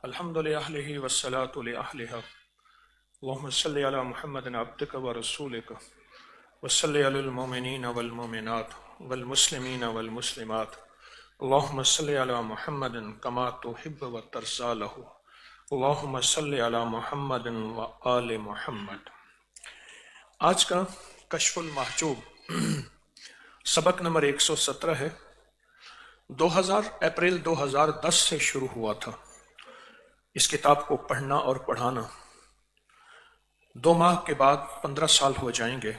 الحمد لله والصلاة لأهلها اللهم صل على محمد عبدك ورسولك وصل على المؤمنين والمؤمنات والمسلمين والمسلمات اللهم صل على محمد كما تحب وترضى له اللهم صل على محمد وآل محمد۔ آج کا کشف المحجوب سبق نمبر 117 ہے۔ اپریل 2010 سے شروع ہوا تھا اس کتاب کو پڑھنا اور پڑھانا۔ 2 ماہ کے بعد 15 سال ہو جائیں گے۔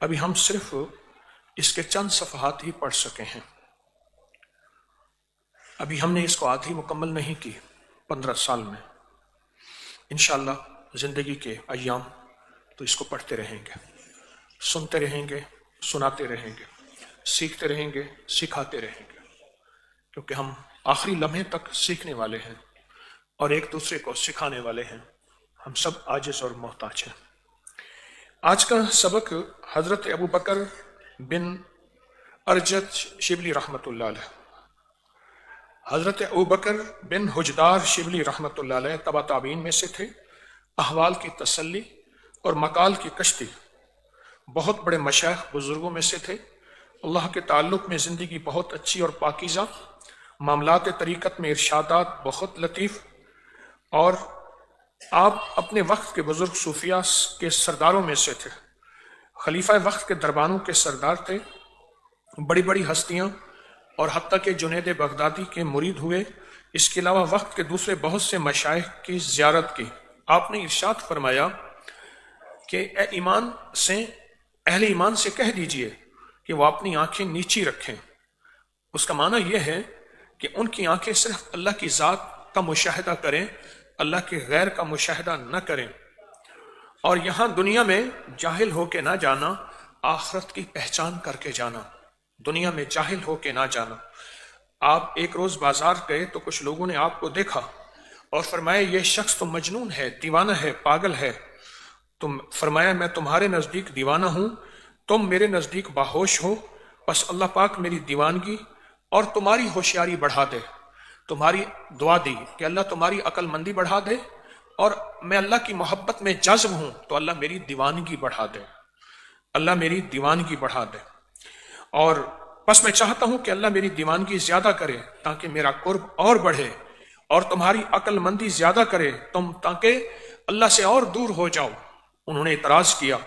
ابھی ہم صرف اس کے چند صفحات ہی پڑھ سکے ہیں۔ ابھی ہم نے اس کو آدھی مکمل نہیں کی 15 سال میں۔ انشاءاللہ زندگی کے ایام تو اس کو پڑھتے رہیں گے، سنتے رہیں گے، سناتے رہیں گے، سیکھتے رہیں گے، سکھاتے رہیں گے، کیونکہ ہم آخری لمحے تک سیکھنے والے ہیں اور ایک دوسرے کو سکھانے والے ہیں۔ ہم سب عاجز اور محتاج ہیں۔ آج کا سبق حضرت ابو بکر بن ارجت شبلی رحمۃ اللہ علیہ، حضرت ابو بکر بن حجدار شبلی رحمۃ اللہ علیہ تبع تابعین میں سے تھے۔ احوال کی تسلی اور مقال کی کشتی، بہت بڑے مشائخ بزرگوں میں سے تھے۔ اللہ کے تعلق میں زندگی بہت اچھی اور پاکیزہ، معاملات طریقت میں ارشادات بہت لطیف، اور آپ اپنے وقت کے بزرگ صوفیاء کے سرداروں میں سے تھے۔ خلیفہ وقت کے دربانوں کے سردار تھے۔ بڑی بڑی ہستیاں اور حتیٰ کہ جنید بغدادی کے مرید ہوئے۔ اس کے علاوہ وقت کے دوسرے بہت سے مشائخ کی زیارت کی۔ آپ نے ارشاد فرمایا کہ اہل ایمان سے کہہ دیجئے کہ وہ اپنی آنکھیں نیچی رکھیں۔ اس کا معنی یہ ہے کہ ان کی آنکھیں صرف اللہ کی ذات کا مشاہدہ کریں، اللہ کے غیر کا مشاہدہ نہ کریں، اور یہاں دنیا میں جاہل ہو کے نہ جانا، آخرت کی پہچان کر کے جانا۔ دنیا میں جاہل ہو کے نہ جانا۔ آپ ایک روز بازار گئے تو کچھ لوگوں نے آپ کو دیکھا اور فرمایا یہ شخص تو مجنون ہے، دیوانہ ہے، پاگل ہے۔ تم فرمایا میں تمہارے نزدیک دیوانہ ہوں، تم میرے نزدیک باہوش ہو، بس اللہ پاک میری دیوانگی اور تمہاری ہوشیاری بڑھا دے۔ تمہاری دعا دی کہ اللہ تمہاری عقل مندی بڑھا دے، اور میں اللہ کی محبت میں جذب ہوں تو اللہ میری دیوانگی بڑھا دے، اللہ میری دیوانگی بڑھا دے، اور بس میں چاہتا ہوں کہ اللہ میری دیوانگی زیادہ کرے تاکہ میرا قرب اور بڑھے، اور تمہاری عقل مندی زیادہ کرے تاکہ اللہ سے اور دور ہو جاؤ۔ انہوں نے اعتراض کیا،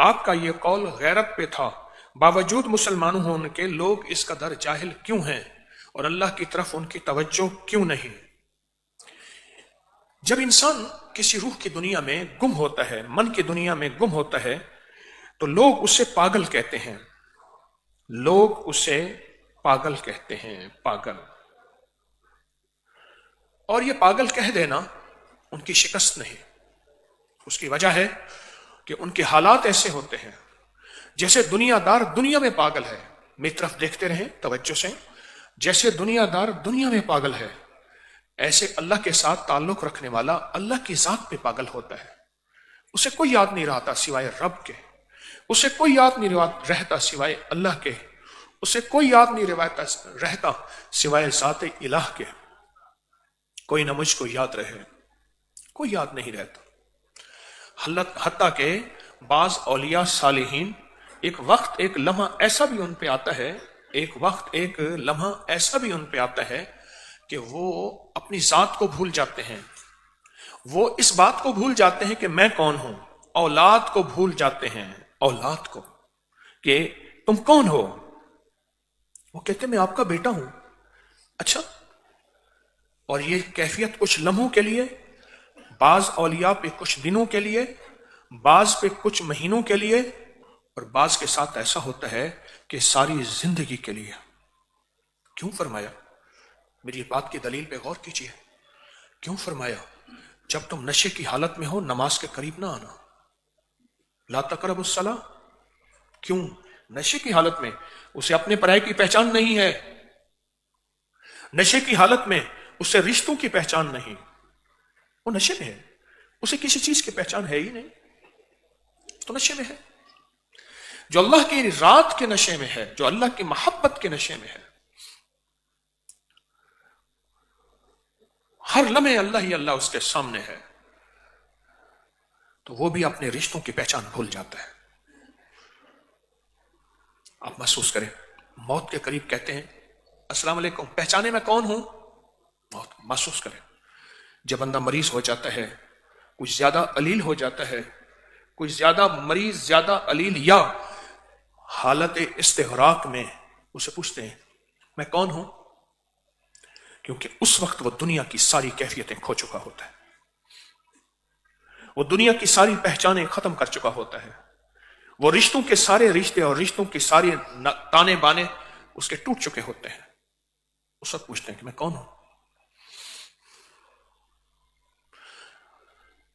آپ کا یہ قول غیرت پہ تھا، باوجود مسلمانوں ہونے کے لوگ اس قدر جاہل کیوں ہیں اور اللہ کی طرف ان کی توجہ کیوں نہیں؟ جب انسان کسی روح کی دنیا میں گم ہوتا ہے، من کی دنیا میں گم ہوتا ہے، تو لوگ اسے پاگل کہتے ہیں، لوگ اسے پاگل کہتے ہیں، پاگل۔ اور یہ پاگل کہہ دینا ان کی شکست نہیں، اس کی وجہ ہے کہ ان کے حالات ایسے ہوتے ہیں جیسے دنیا دار دنیا میں پاگل ہے۔ میری طرف دیکھتے رہیں توجہ سے۔ جیسے دنیا دار دنیا میں پاگل ہے، ایسے اللہ کے ساتھ تعلق رکھنے والا اللہ کی ذات پہ پاگل ہوتا ہے۔ اسے کوئی یاد نہیں رہتا سوائے رب کے، اسے کوئی یاد نہیں رہتا سوائے اللہ کے، اسے کوئی یاد نہیں رہتا سوائے ذات الہ کے۔ کوئی نہ مجھ کو یاد رہے، کوئی یاد نہیں رہتا۔ حتیٰ کہ بعض اولیاء صالحین ایک وقت ایک لمحہ ایسا بھی ان پہ آتا ہے، ایک وقت ایک لمحہ ایسا بھی ان پہ آتا ہے کہ وہ اپنی ذات کو بھول جاتے ہیں، وہ اس بات کو بھول جاتے ہیں کہ میں کون ہوں، اولاد کو بھول جاتے ہیں، اولاد کو، کہ تم کون ہو؟ وہ کہتے ہیں میں آپ کا بیٹا ہوں۔ اچھا، اور یہ کیفیت کچھ لمحوں کے لیے، بعض اولیاء پہ کچھ دنوں کے لیے، بعض پہ کچھ مہینوں کے لیے، اور بعض کے ساتھ ایسا ہوتا ہے کہ ساری زندگی کے لیے۔ کیوں فرمایا؟ میری بات کی دلیل پہ غور کیجیے۔ کیوں فرمایا جب تم نشے کی حالت میں ہو نماز کے قریب نہ آنا، لا تقربوا الصلاۃ؟ کیوں؟ نشے کی حالت میں اسے اپنے پرائے کی پہچان نہیں ہے، نشے کی حالت میں اسے رشتوں کی پہچان نہیں، وہ نشے میں ہے، اسے کسی چیز کی پہچان ہے ہی نہیں، تو نشے میں ہے۔ جو اللہ کی رات کے نشے میں ہے، جو اللہ کی محبت کے نشے میں ہے، ہر لمحے اللہ ہی اللہ اس کے سامنے ہے، تو وہ بھی اپنے رشتوں کی پہچان بھول جاتا ہے۔ آپ محسوس کریں، موت کے قریب کہتے ہیں السلام علیکم، پہچانے میں کون ہوں؟ موت۔ محسوس کریں جب بندہ مریض ہو جاتا ہے، کچھ زیادہ علیل ہو جاتا ہے، کچھ زیادہ مریض، زیادہ علیل، یا حالت استغراق میں اسے پوچھتے ہیں میں کون ہوں؟ کیونکہ اس وقت وہ دنیا کی ساری کیفیتیں کھو چکا ہوتا ہے، وہ دنیا کی ساری پہچانیں ختم کر چکا ہوتا ہے، وہ رشتوں کے سارے رشتے اور رشتوں کی ساری تانے بانے اس کے ٹوٹ چکے ہوتے ہیں۔ اس وقت پوچھتے ہیں کہ میں کون ہوں؟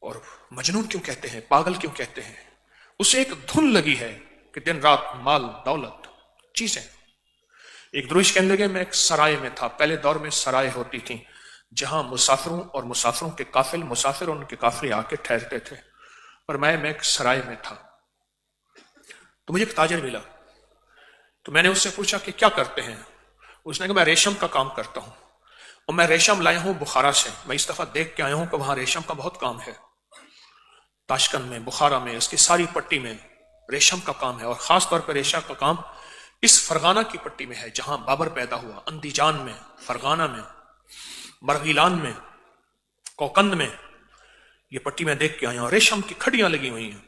اور مجنون کیوں کہتے ہیں، پاگل کیوں کہتے ہیں؟ اسے ایک دھن لگی ہے کہ دن رات مال دولت چیزیں۔ ایک درویش کہنے لگے میں ایک سرائے میں تھا، پہلے دور میں سرائے ہوتی تھیں جہاں مسافروں اور مسافروں کے قافل، مسافر اور ان کے قافلے آ کے ٹھہرتے تھے، پر میں ایک سرائے میں تھا، تو مجھے ایک تاجر ملا، تو میں نے اس سے پوچھا کہ کیا کرتے ہیں؟ اس نے کہا میں ریشم کا کام کرتا ہوں، اور میں ریشم لایا ہوں بخارا سے، میں اس دفعہ دیکھ کے آیا ہوں کہ وہاں ریشم کا بہت کام ہے، تاشکند میں، بخارا میں، اس کی ساری پٹی میں ریشم کا کام ہے، اور خاص طور پر ریشم کا کام اس فرغانہ کی پٹی میں ہے جہاں بابر پیدا ہوا، اندیجان میں، فرغانہ میں، مرغیلان میں، کوکند میں، یہ پٹی میں دیکھ کے آیا ہوں، ریشم کی کھڑیاں لگی ہوئی ہیں،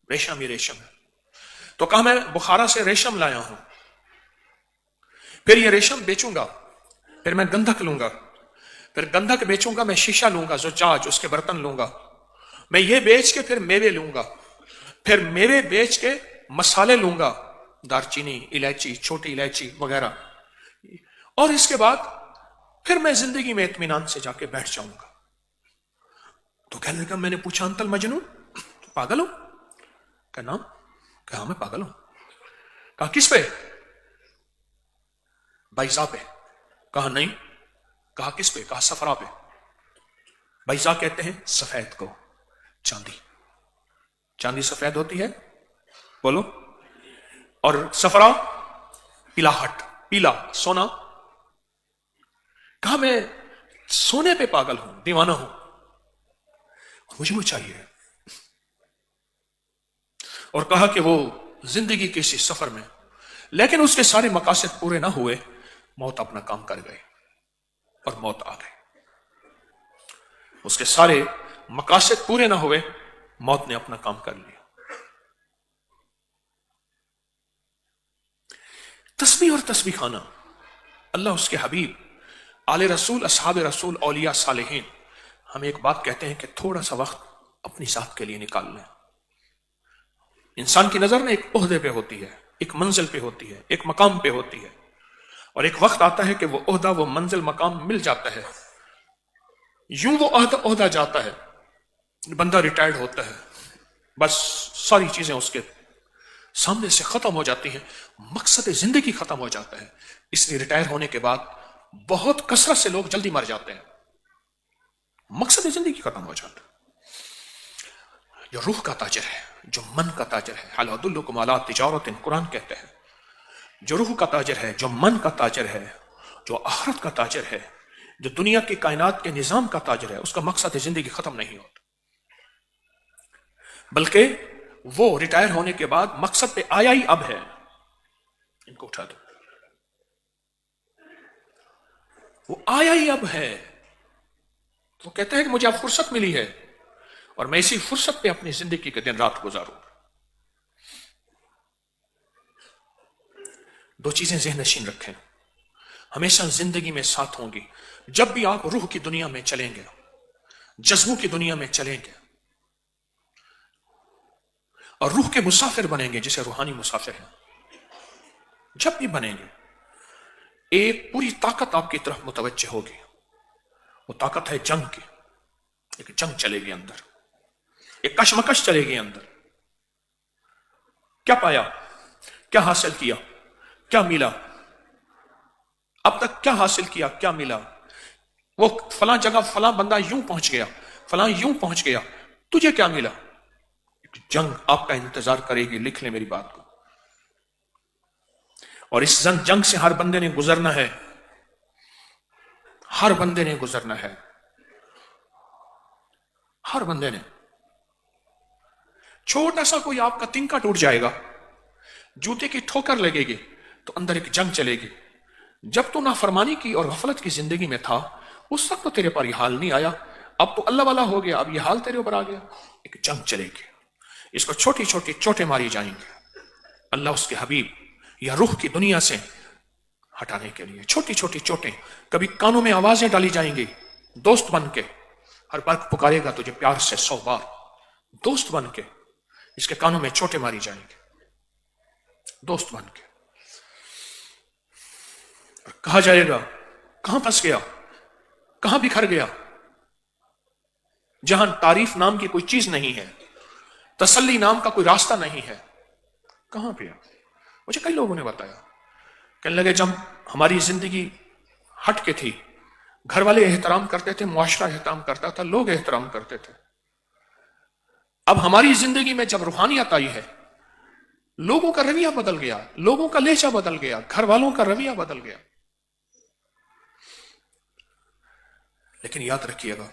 ریشم ہی ریشم ہے۔ تو کہا میں بخارا سے ریشم لایا ہوں، پھر یہ ریشم بیچوں گا، پھر میں گندھک لوں گا، پھر گندھک بیچوں گا، میں شیشہ لوں گا، زجاج اس کے برتن لوں گا، میں یہ بیچ کے پھر میوے لوں گا، پھر میوے بیچ کے مسالے لوں گا، دار چینی، الائچی، چھوٹی الائچی وغیرہ، اور اس کے بعد پھر میں زندگی میں اطمینان سے جا کے بیٹھ جاؤں گا۔ تو کہنے لگا میں نے پوچھا انت المجنون، پاگل ہو؟ کہا نام، کہا میں پاگل ہوں۔ کہا کس پہ؟ بیضا پہ۔ کہا نہیں۔ کہا کس پہ؟ کہا صفرا پہ۔ بیضا کہتے ہیں سفید کو، چاندی، چاندی سفید ہوتی ہے، بولو، اور صفرا پیلاہٹ، پیلا، سونا۔ کہا میں سونے پہ پاگل ہوں، دیوانہ ہوں، مجھے وہ چاہیے۔ اور کہا کہ وہ زندگی کے اسی سفر میں، لیکن اس کے سارے مقاصد پورے نہ ہوئے، موت اپنا کام کر گئی اور موت آ گئی۔ اس کے سارے مقاصد پورے نہ ہوئے، موت نے اپنا کام کر لیا۔ تسبیح اور تسبیح خانہ، اللہ، اس کے حبیب، آل رسول، اصحاب رسول، اولیاء، صالحین ہمیں ایک بات کہتے ہیں کہ تھوڑا سا وقت اپنی ذات کے لیے نکال لیں۔ انسان کی نظر میں ایک عہدے پہ ہوتی ہے، ایک منزل پہ ہوتی ہے، ایک مقام پہ ہوتی ہے، اور ایک وقت آتا ہے کہ وہ عہدہ، وہ منزل، مقام مل جاتا ہے، یوں وہ عہدہ جاتا ہے، بندہ ریٹائرڈ ہوتا ہے، بس ساری چیزیں اس کے سامنے سے ختم ہو جاتی ہیں، مقصد زندگی ختم ہو جاتا ہے۔ اس لیے ریٹائر ہونے کے بعد بہت کثرت سے لوگ جلدی مر جاتے ہیں، مقصد زندگی ختم ہو جاتا ہے۔ جو روح کا تاجر ہے، جو من کا تاجر ہے، حل ادلکم علی تجارت، قرآن کہتے ہیں، جو روح کا تاجر ہے، جو من کا تاجر ہے، جو آخرت کا تاجر ہے، جو دنیا کی کائنات کے نظام کا تاجر ہے، اس کا مقصد زندگی ختم نہیں ہوتا، بلکہ وہ ریٹائر ہونے کے بعد مقصد پہ آیا ہی اب ہے۔ ان کو اٹھا دو، وہ آیا ہی اب ہے۔ وہ کہتے ہیں کہ مجھے اب فرصت ملی ہے اور میں اسی فرصت پہ اپنی زندگی کے دن رات گزاروں۔ دو چیزیں ذہن نشین رکھیں، ہمیشہ زندگی میں ساتھ ہوں گی۔ جب بھی آپ روح کی دنیا میں چلیں گے، جذبوں کی دنیا میں چلیں گے اور روح کے مسافر بنیں گے، جسے روحانی مسافر ہیں، جب بھی بنیں گے، ایک پوری طاقت آپ کی طرف متوجہ ہوگی۔ وہ طاقت ہے جنگ کی، ایک جنگ چلے گی اندر، ایک کشمکش چلے گی اندر۔ کیا پایا، کیا حاصل کیا، کیا ملا، اب تک کیا حاصل کیا، کیا ملا، وہ فلاں جگہ فلاں بندہ یوں پہنچ گیا، فلاں یوں پہنچ گیا، تجھے کیا ملا؟ ایک جنگ آپ کا انتظار کرے گی، لکھ لیں میری بات کو۔ اور اس جنگ سے ہر بندے نے گزرنا ہے، ہر بندے نے گزرنا ہے۔ ہر بندے نے. چھوٹا سا کوئی آپ کا تنکا ٹوٹ جائے گا, جوتے کی ٹھوکر لگے گی تو اندر ایک جنگ چلے گی. جب تو نافرمانی کی اور غفلت کی زندگی میں تھا اس وقت تو تیرے پر یہ حال نہیں آیا, اب تو اللہ والا ہو گیا, اب یہ حال تیرے اوپر آ گیا. ایک جنگ چلے گی, اس کو چھوٹی چھوٹی چوٹیں ماری جائیں گے اللہ اس کے حبیب یا روح کی دنیا سے ہٹانے کے لیے. چھوٹی چھوٹی چوٹیں, کبھی کانوں میں آوازیں ڈالی جائیں گی دوست بن کے, ہر بار پکارے گا تجھے پیار سے 100 بار دوست بن کے, اس کے کانوں میں چوٹیں ماری جائیں گے دوست بن کے. اور کہا جائے گا کہاں پھنس گیا, کہاں بکھر گیا, جہاں تعریف نام کی کوئی چیز نہیں ہے, تسلی نام کا کوئی راستہ نہیں ہے, کہاں پہ. مجھے کئی لوگوں نے بتایا, کہنے لگے جب ہماری زندگی ہٹ کے تھی, گھر والے احترام کرتے تھے, معاشرہ احترام کرتا تھا, لوگ احترام کرتے تھے, اب ہماری زندگی میں جب روحانیت آئی ہے لوگوں کا رویہ بدل گیا, لوگوں کا لہجہ بدل گیا, گھر والوں کا رویہ بدل گیا. لیکن یاد رکھیے گا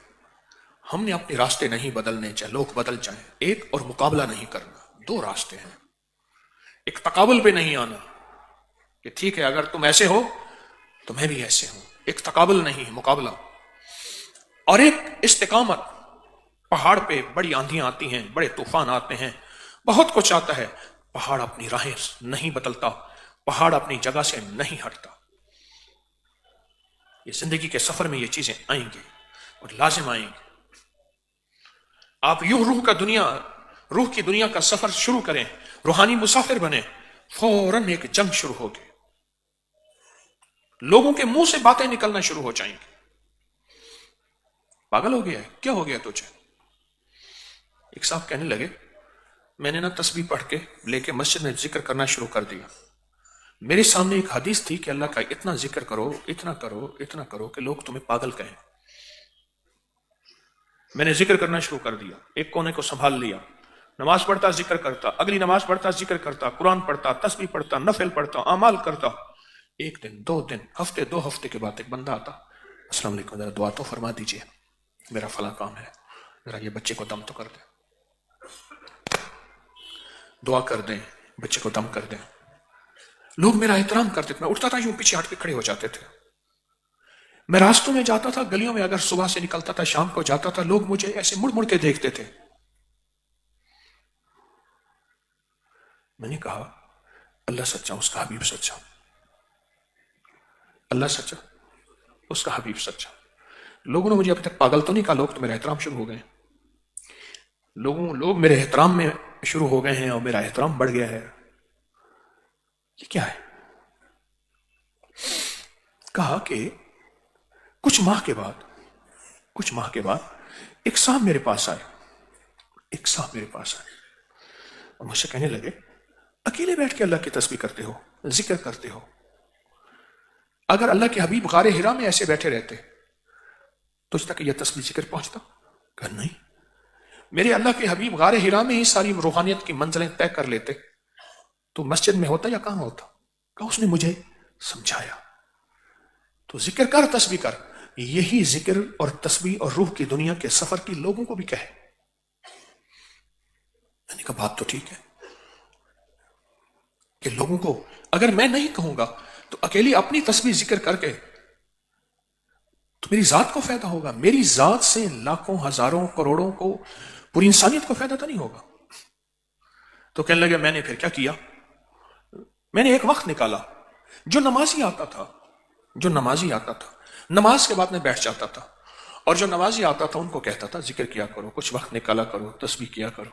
ہم نے اپنے راستے نہیں بدلنے, چاہے لوگ بدل جائیں, ایک اور مقابلہ نہیں کرنا. 2 راستے ہیں, ایک تقابل پہ نہیں آنا کہ ٹھیک ہے اگر تم ایسے ہو تو میں بھی ایسے ہوں, ایک تقابل نہیں, مقابلہ. اور ایک استقامت. پہاڑ پہ بڑی آندھیاں آتی ہیں, بڑے طوفان آتے ہیں, بہت کچھ آتا ہے, پہاڑ اپنی راہیں نہیں بدلتا, پہاڑ اپنی جگہ سے نہیں ہٹتا. یہ زندگی کے سفر میں یہ چیزیں آئیں گی اور لازم آئیں گی. آپ یوں روح کی دنیا کا سفر شروع کریں, روحانی مسافر بنیں, فوراً ایک جنگ شروع ہوگی, لوگوں کے منہ سے باتیں نکلنا شروع ہو جائیں گی. پاگل ہو گیا ہے, کیا ہو گیا تجھے؟ ایک صاحب کہنے لگے میں نے تسبیح پڑھ کے لے کے مسجد میں ذکر کرنا شروع کر دیا. میرے سامنے ایک حدیث تھی کہ اللہ کا اتنا ذکر کرو, اتنا کرو, اتنا کرو کہ لوگ تمہیں پاگل کہیں. میں نے ذکر کرنا شروع کر دیا, ایک کونے کو سنبھال لیا, نماز پڑھتا ذکر کرتا, اگلی نماز پڑھتا ذکر کرتا, قرآن پڑھتا, تسبیح پڑھتا, نفل پڑھتا, اعمال کرتا. ایک دن, 2 دن, ہفتے, 2 ہفتے کے بعد ایک بندہ آتا, السلام علیکم, ذرا دعا تو فرما دیجئے, میرا فلاں کام ہے, ذرا یہ بچے کو دم تو کر دیں, دعا کر دیں, بچے کو دم کر دیں. لوگ میرا احترام کرتے تھے, میں اٹھتا تھا یوں پیچھے ہٹ کے کھڑے ہو جاتے تھے. میں راستوں میں جاتا تھا, گلیوں میں اگر صبح سے نکلتا تھا شام کو جاتا تھا, لوگ مجھے ایسے مڑ مڑ کے دیکھتے تھے. میں نے کہا اللہ سچا, اس کا حبیب سچا, اللہ سچا, اس کا حبیب سچا. لوگوں نے مجھے ابھی تک پاگل تو نہیں کہا, لوگ تو میرا احترام شروع ہو گئے, لوگ میرے احترام میں شروع ہو گئے ہیں اور میرا احترام بڑھ گیا ہے. یہ کیا ہے؟ کہا کہ کچھ ماہ کے بعد ایک صاحب میرے پاس آئے, اور مجھ سے کہنے لگے اکیلے بیٹھ کے اللہ کی تسبیح کرتے ہو, ذکر کرتے ہو, اگر اللہ کے حبیب غار حرا میں ایسے بیٹھے رہتے تجھ تک یہ تسبیح ذکر پہنچتا؟ کہ نہیں, میرے اللہ کے حبیب غار حرا میں ہی ساری روحانیت کی منزلیں طے کر لیتے تو مسجد میں ہوتا یا کہاں ہوتا؟ کہ اس نے مجھے سمجھایا, تو ذکر کر, تسبیح کر. یہی ذکر اور تسبیح اور روح کی دنیا کے سفر کی لوگوں کو بھی کہے. میں نے کہا بات تو ٹھیک ہے کہ لوگوں کو اگر میں نہیں کہوں گا تو اکیلی اپنی تسبیح ذکر کر کے تو میری ذات کو فائدہ ہوگا, میری ذات سے لاکھوں, ہزاروں, کروڑوں کو, پوری انسانیت کو فائدہ تو نہیں ہوگا. تو کہنے لگے میں نے پھر کیا کیا, میں نے ایک وقت نکالا, جو نمازی آتا تھا نماز کے بعد میں بیٹھ جاتا تھا, اور جو نمازی آتا تھا ان کو کہتا تھا ذکر کیا کرو, کچھ وقت نکالا کرو, تسبیح کیا کرو.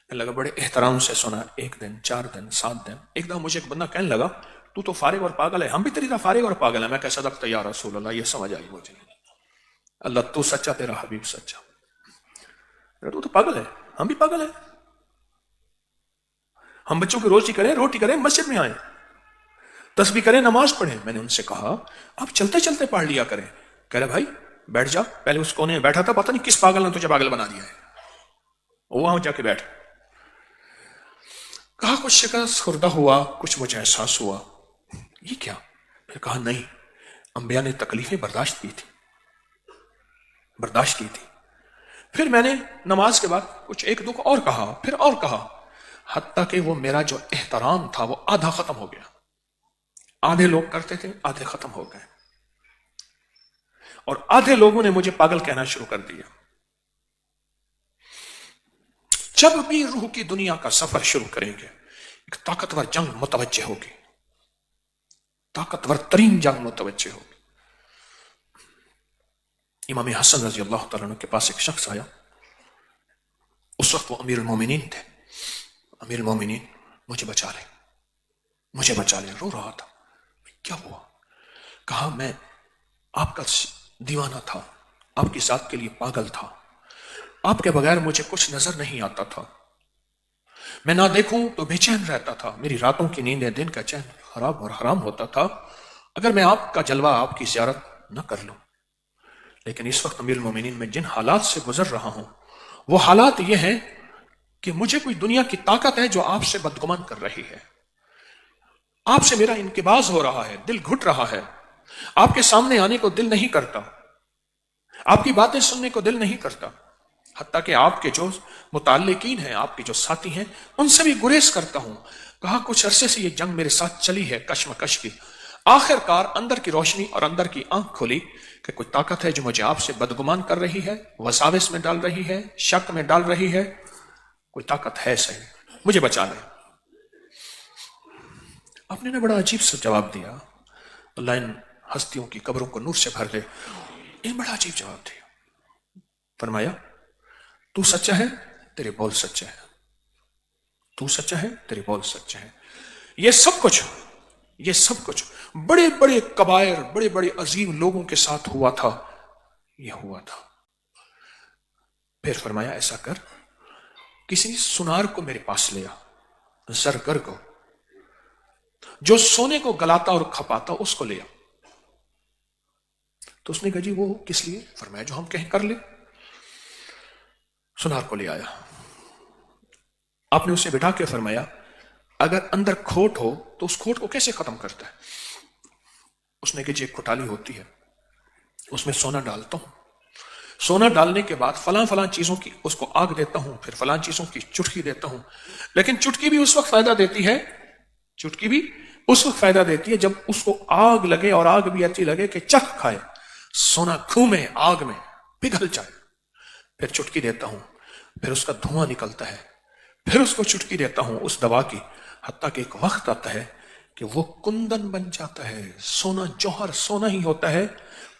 کہنے لگا بڑے احترام سے سنا, 1 دن, 4 دن, 7 دن. ایک دم مجھے ایک بندہ کہنے لگا تو فارغ اور پاگل ہے, ہم بھی تیری طرح فارغ اور پاگل ہیں. میں کہہ صدقت یا رسول اللہ, یہ سمجھ آئی مجھے, اللہ تو سچا, تیرا حبیب سچا. تو پاگل ہے, ہم بھی پاگل ہیں. ہم بچوں کی روٹی کریں, مسجد میں آئیں, تسبیح کریں, نماز پڑھیں. میں نے ان سے کہا آپ چلتے چلتے پڑھ لیا کریں. کہہ رہے بھائی بیٹھ جا, پہلے اس کونے میں بیٹھا تھا, پتہ نہیں کس پاگل نے تجھے پاگل بنا دیا ہے, وہاں جا کے بیٹھ. کہا کچھ شکست خوردہ ہوا, کچھ مجھے احساس ہوا, یہ کیا؟ پھر کہا نہیں, انبیاء نے تکلیفیں برداشت کی تھی, پھر میں نے نماز کے بعد کچھ ایک دو کو اور کہا، پھر اور کہا، حتیٰ کہ وہ میرا جو احترام تھا وہ آدھا ختم ہو گیا. آدھے لوگ کرتے تھے، آدھے ختم ہو گئے، اور آدھے لوگوں نے مجھے پاگل کہنا شروع کر دیا. جب بھی روح کی دنیا کا سفر شروع کریں گے، ایک طاقتور جنگ متوجہ ہوگی، طاقتور ترین جنگ متوجہ ہوگی. امام حسن رضی اللہ تعالیٰ عنہ کے پاس ایک شخص آیا. اس وقت وہ امیر المومنین تھے. امیر المومنین، مجھے بچا لے، مجھے بچا لے. رو رہا تھا. کیا ہوا؟ کہا میں آپ کا دیوانہ تھا، آپ کی ذات کے لیے پاگل تھا، آپ کے بغیر مجھے کچھ نظر نہیں آتا تھا، میں نہ دیکھوں تو بے چین رہتا تھا، میری راتوں کی نیندیں دن کا چین خراب اور حرام ہوتا تھا اگر میں آپ کا جلوہ، آپ کی زیارت نہ کر لوں. لیکن اس وقت امیر المومنین میں جن حالات سے گزر رہا ہوں وہ حالات یہ ہیں کہ مجھے کوئی دنیا کی طاقت ہے جو آپ سے بدگمان کر رہی ہے، آپ سے میرا انقباض ہو رہا ہے، دل گھٹ رہا ہے، آپ کے سامنے آنے کو دل نہیں کرتا، آپ کی باتیں سننے کو دل نہیں کرتا، حتیٰ کہ آپ کے جو متعلقین ہیں، آپ کے جو ساتھی ہیں، ان سے بھی گریز کرتا ہوں. کہا کچھ عرصے سے یہ جنگ میرے ساتھ چلی ہے، کشمکش کی. آخر کار اندر کی روشنی اور اندر کی آنکھ کھلی کہ کوئی طاقت ہے جو مجھے آپ سے بدگمان کر رہی ہے، وساوس میں ڈال رہی ہے، شک میں ڈال رہی ہے. کوئی طاقت ہے صحیح، مجھے بچا لے. آپ نے بڑا عجیب سا جواب دیا. اللہ ان ہستیوں کی قبروں کو نور سے بھر دے. یہ بڑا عجیب جواب دیا. فرمایا تو سچا ہے، تیرے بول سچے ہیں، تو سچا ہے، تیرے بول سچے ہیں. یہ سب کچھ بڑے بڑے کبائر، بڑے بڑے عظیم لوگوں کے ساتھ ہوا تھا، یہ ہوا تھا. پھر فرمایا ایسا کر، کسی سنار کو میرے پاس لیا، زرگر کو، جو سونے کو گلاتا اور کھپاتا، اس کو لیا. تو اس نے کہا جی وہ کس لیے؟ فرمایا جو ہم کہیں کر لے. سنار کو لے آیا. آپ نے اسے بٹھا کے فرمایا اگر اندر کھوٹ ہو تو اس کھوٹ کو کیسے ختم کرتا ہے؟ اس نے کہا جی ایک کھٹالی ہوتی ہے، اس میں سونا ڈالتا ہوں، سونا ڈالنے کے بعد فلاں فلاں چیزوں کی اس کو آگ دیتا ہوں، پھر فلاں چیزوں کی چٹکی دیتا ہوں. لیکن چٹکی بھی اس وقت فائدہ دیتی ہے، چٹکی بھی اس وقت فائدہ دیتی ہے جب اس کو آگ لگے، اور آگ بھی اچھی لگے کہ چکھ کھائے، سونا گھومے آگ میں پگھل جائے. پھر چٹکی دیتا ہوں، پھر اس کا دھواں نکلتا ہے، پھر اس کو چٹکی دیتا ہوں اس دوا کی، حتیٰ کہ ایک وقت آتا ہے کہ وہ کندن بن جاتا ہے. سونا جوہر سونا ہی ہوتا ہے،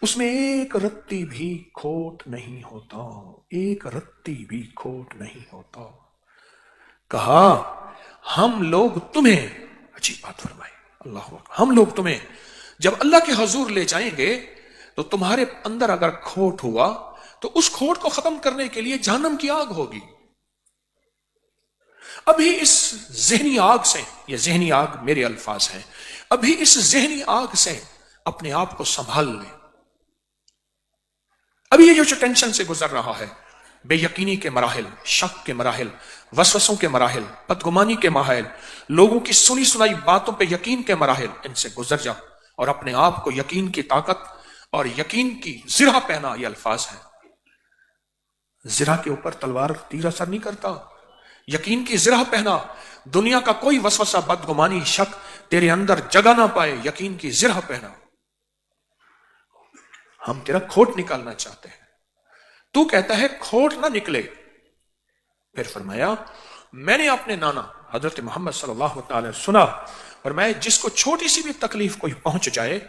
اس میں ایک رتی بھی کھوٹ نہیں ہوتا، ایک رتی بھی کھوٹ نہیں ہوتا. کہا ہم لوگ تمہیں، عجیب بات فرمائی، اللہ اکبر، ہم لوگ تمہیں جب اللہ کے حضور لے جائیں گے تو تمہارے اندر اگر کھوٹ ہوا تو اس کھوٹ کو ختم کرنے کے لیے جہنم کی آگ ہوگی. ابھی اس ذہنی آگ سے، یہ ذہنی آگ میرے الفاظ ہیں، ابھی اس ذہنی آگ سے اپنے آپ کو سنبھال لیں. ابھی یہ جو ٹینشن سے گزر رہا ہے، بے یقینی کے مراحل، شک کے مراحل، وسوسوں کے مراحل، بدگمانی کے مراحل، لوگوں کی سنی سنائی باتوں پہ یقین کے مراحل، ان سے گزر جا اور اپنے آپ کو یقین کی طاقت اور یقین کی زرہ پہنا. یہ الفاظ ہیں. زرہ کے اوپر تلوار تیر اثر نہیں کرتا، یقین کی زرہ پہنا. دنیا کا کوئی وسوسہ، بدگمانی، شک تیرے اندر جگہ نہ پائے. یقین کی زرہ پہنا. ہم تیرا کھوٹ نکالنا چاہتے ہیں، تو کہتا ہے کھوٹ نہ نکلے. پھر فرمایا میں نے اپنے نانا حضرت محمد صلی اللہ تعالی سنا، فرمایا جس کو چھوٹی سی بھی تکلیف کوئی پہنچ جائے،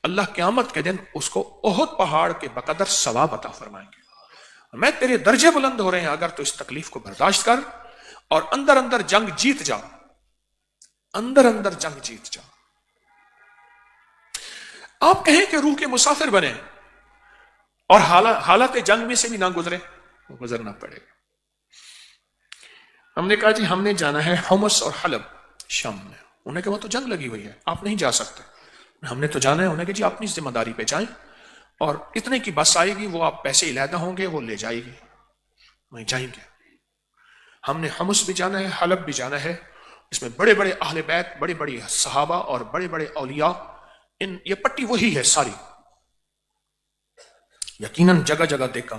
اللہ قیامت کے دن اس کو احد پہاڑ کے بقدر ثواب عطا فرمائیں گے. میں تیرے درجے بلند ہو رہے ہیں اگر تو اس تکلیف کو برداشت کر اور اندر اندر جنگ جیت جا، اندر اندر جنگ جیت جا. آپ کہیں کہ روح کے مسافر بنے اور حالت جنگ میں سے بھی نہ گزرے، گزرنا پڑے گا. ہم نے کہا جی ہم نے جانا ہے حمص اور حلب شام میں. انہوں نے کہا وہ تو جنگ لگی ہوئی ہے، آپ نہیں جا سکتے. ہم نے تو جانا ہے. انہوں نے کہا جی آپ اپنی ذمہ داری پہ جائیں، اور اتنے کی بس آئے گی، وہ آپ پیسے علیحدہ ہوں گے، وہ لے جائے گی، وہیں جائیں گے. ہم نے حمص بھی جانا ہے، حلب بھی جانا ہے. اس میں بڑے بڑے اہل بیت، بڑے بڑے صحابہ اور بڑے بڑے اولیاء، یہ پٹی وہی ہے ساری. یقیناً جگہ جگہ دیکھا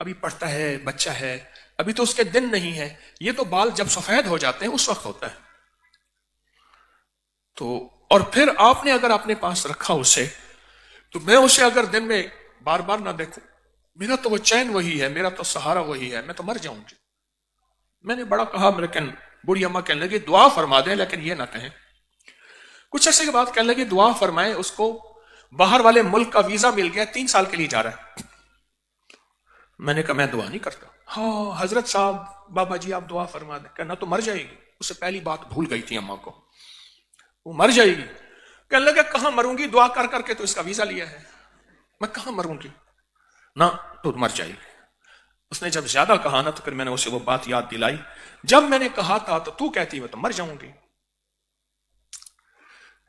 ابھی پڑھتا ہے، بچہ ہے، ابھی تو اس کے دن نہیں ہے، یہ تو بال جب سفید ہو جاتے ہیں اس وقت ہوتا ہے. تو اور پھر آپ نے اگر اپنے پاس رکھا اسے، تو میں اسے اگر دن میں بار بار نہ دیکھوں، میرا تو وہ چین وہی ہے، میرا تو سہارا وہی ہے، میں تو مر جاؤں گی. میں نے بڑا کہا، لیکن بوڑھی اماں کہنے لگی دعا فرما دیں، لیکن یہ نہ کہیں. کچھ عرصے کے بعد کہنے لگی دعا فرمائیں، اس کو باہر والے ملک کا ویزا مل گیا، 3 سال کے لیے جا رہا ہے. میں نے کہا میں دعا نہیں کرتا. ہاں حضرت صاحب، بابا جی آپ دعا فرما دیں. کہنا تو مر جائے گی. اسے پہلی بات بھول گئی تھی اماں کو، وہ مر جائے گی. کہنے لگا کہاں مروں گی، دعا کر کر کے تو اس کا ویزا لیا ہے، میں کہاں مروں گی. نہ تو مر جائے گی. اس نے جب زیادہ کہا نا، تو پھر میں نے اسے وہ بات یاد دلائی، جب میں نے کہا تھا تو کہتی میں تو مر جاؤں گی.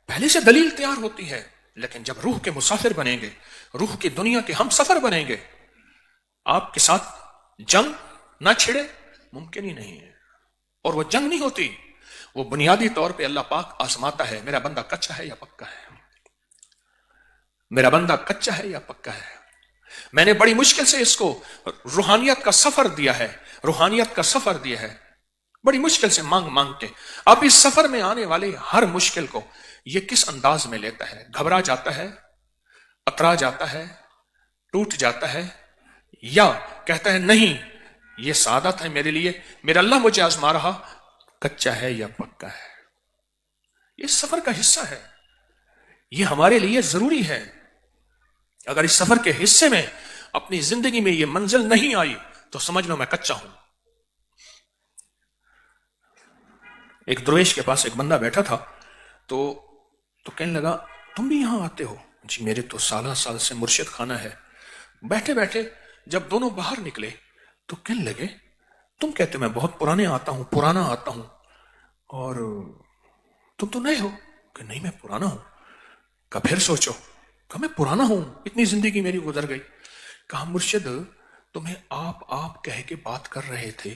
پہلے سے دلیل تیار ہوتی ہے، لیکن جب روح کے مسافر بنیں گے، روح کی دنیا کے ہم سفر بنیں گے، آپ کے ساتھ جنگ نہ چھڑے ممکن ہی نہیں ہے. اور وہ جنگ نہیں ہوتی، وہ بنیادی طور پہ اللہ پاک آزماتا ہے، میرا بندہ کچا ہے یا پکا ہے، میرا بندہ کچا ہے یا پکا ہے. میں نے بڑی مشکل سے اس کو روحانیت کا سفر دیا ہے، روحانیت کا سفر دیا ہے، بڑی مشکل سے مانگ مانگ کے. اب اس سفر میں آنے والے ہر مشکل کو یہ کس انداز میں لیتا ہے؟ گھبرا جاتا ہے، اترا جاتا ہے، ٹوٹ جاتا ہے، یا کہتا ہے نہیں یہ سعادت ہے میرے لیے، میرا اللہ مجھے آزما رہا، کچا ہے یا پکا ہے. یہ سفر کا حصہ ہے، یہ ہمارے لیے ضروری ہے. اگر اس سفر کے حصے میں اپنی زندگی میں یہ منزل نہیں آئی تو سمجھ لو میں کچا ہوں. ایک درویش کے پاس ایک بندہ بیٹھا تھا، تو کہنے لگا تم بھی یہاں آتے ہو؟ جی میرے تو سالہ سال سے مرشد خانہ ہے. بیٹھے بیٹھے جب دونوں باہر نکلے تو کہنے لگے تم کہتے میں بہت پرانا آتا ہوں، اور تم تو نئے ہو. کہ نہیں میں پرانا ہوں. کہا پھر سوچو. کہا میں پرانا ہوں، اتنی زندگی میری گزر گئی. کہا مرشد تمہیں آپ کہہ کے بات کر رہے تھے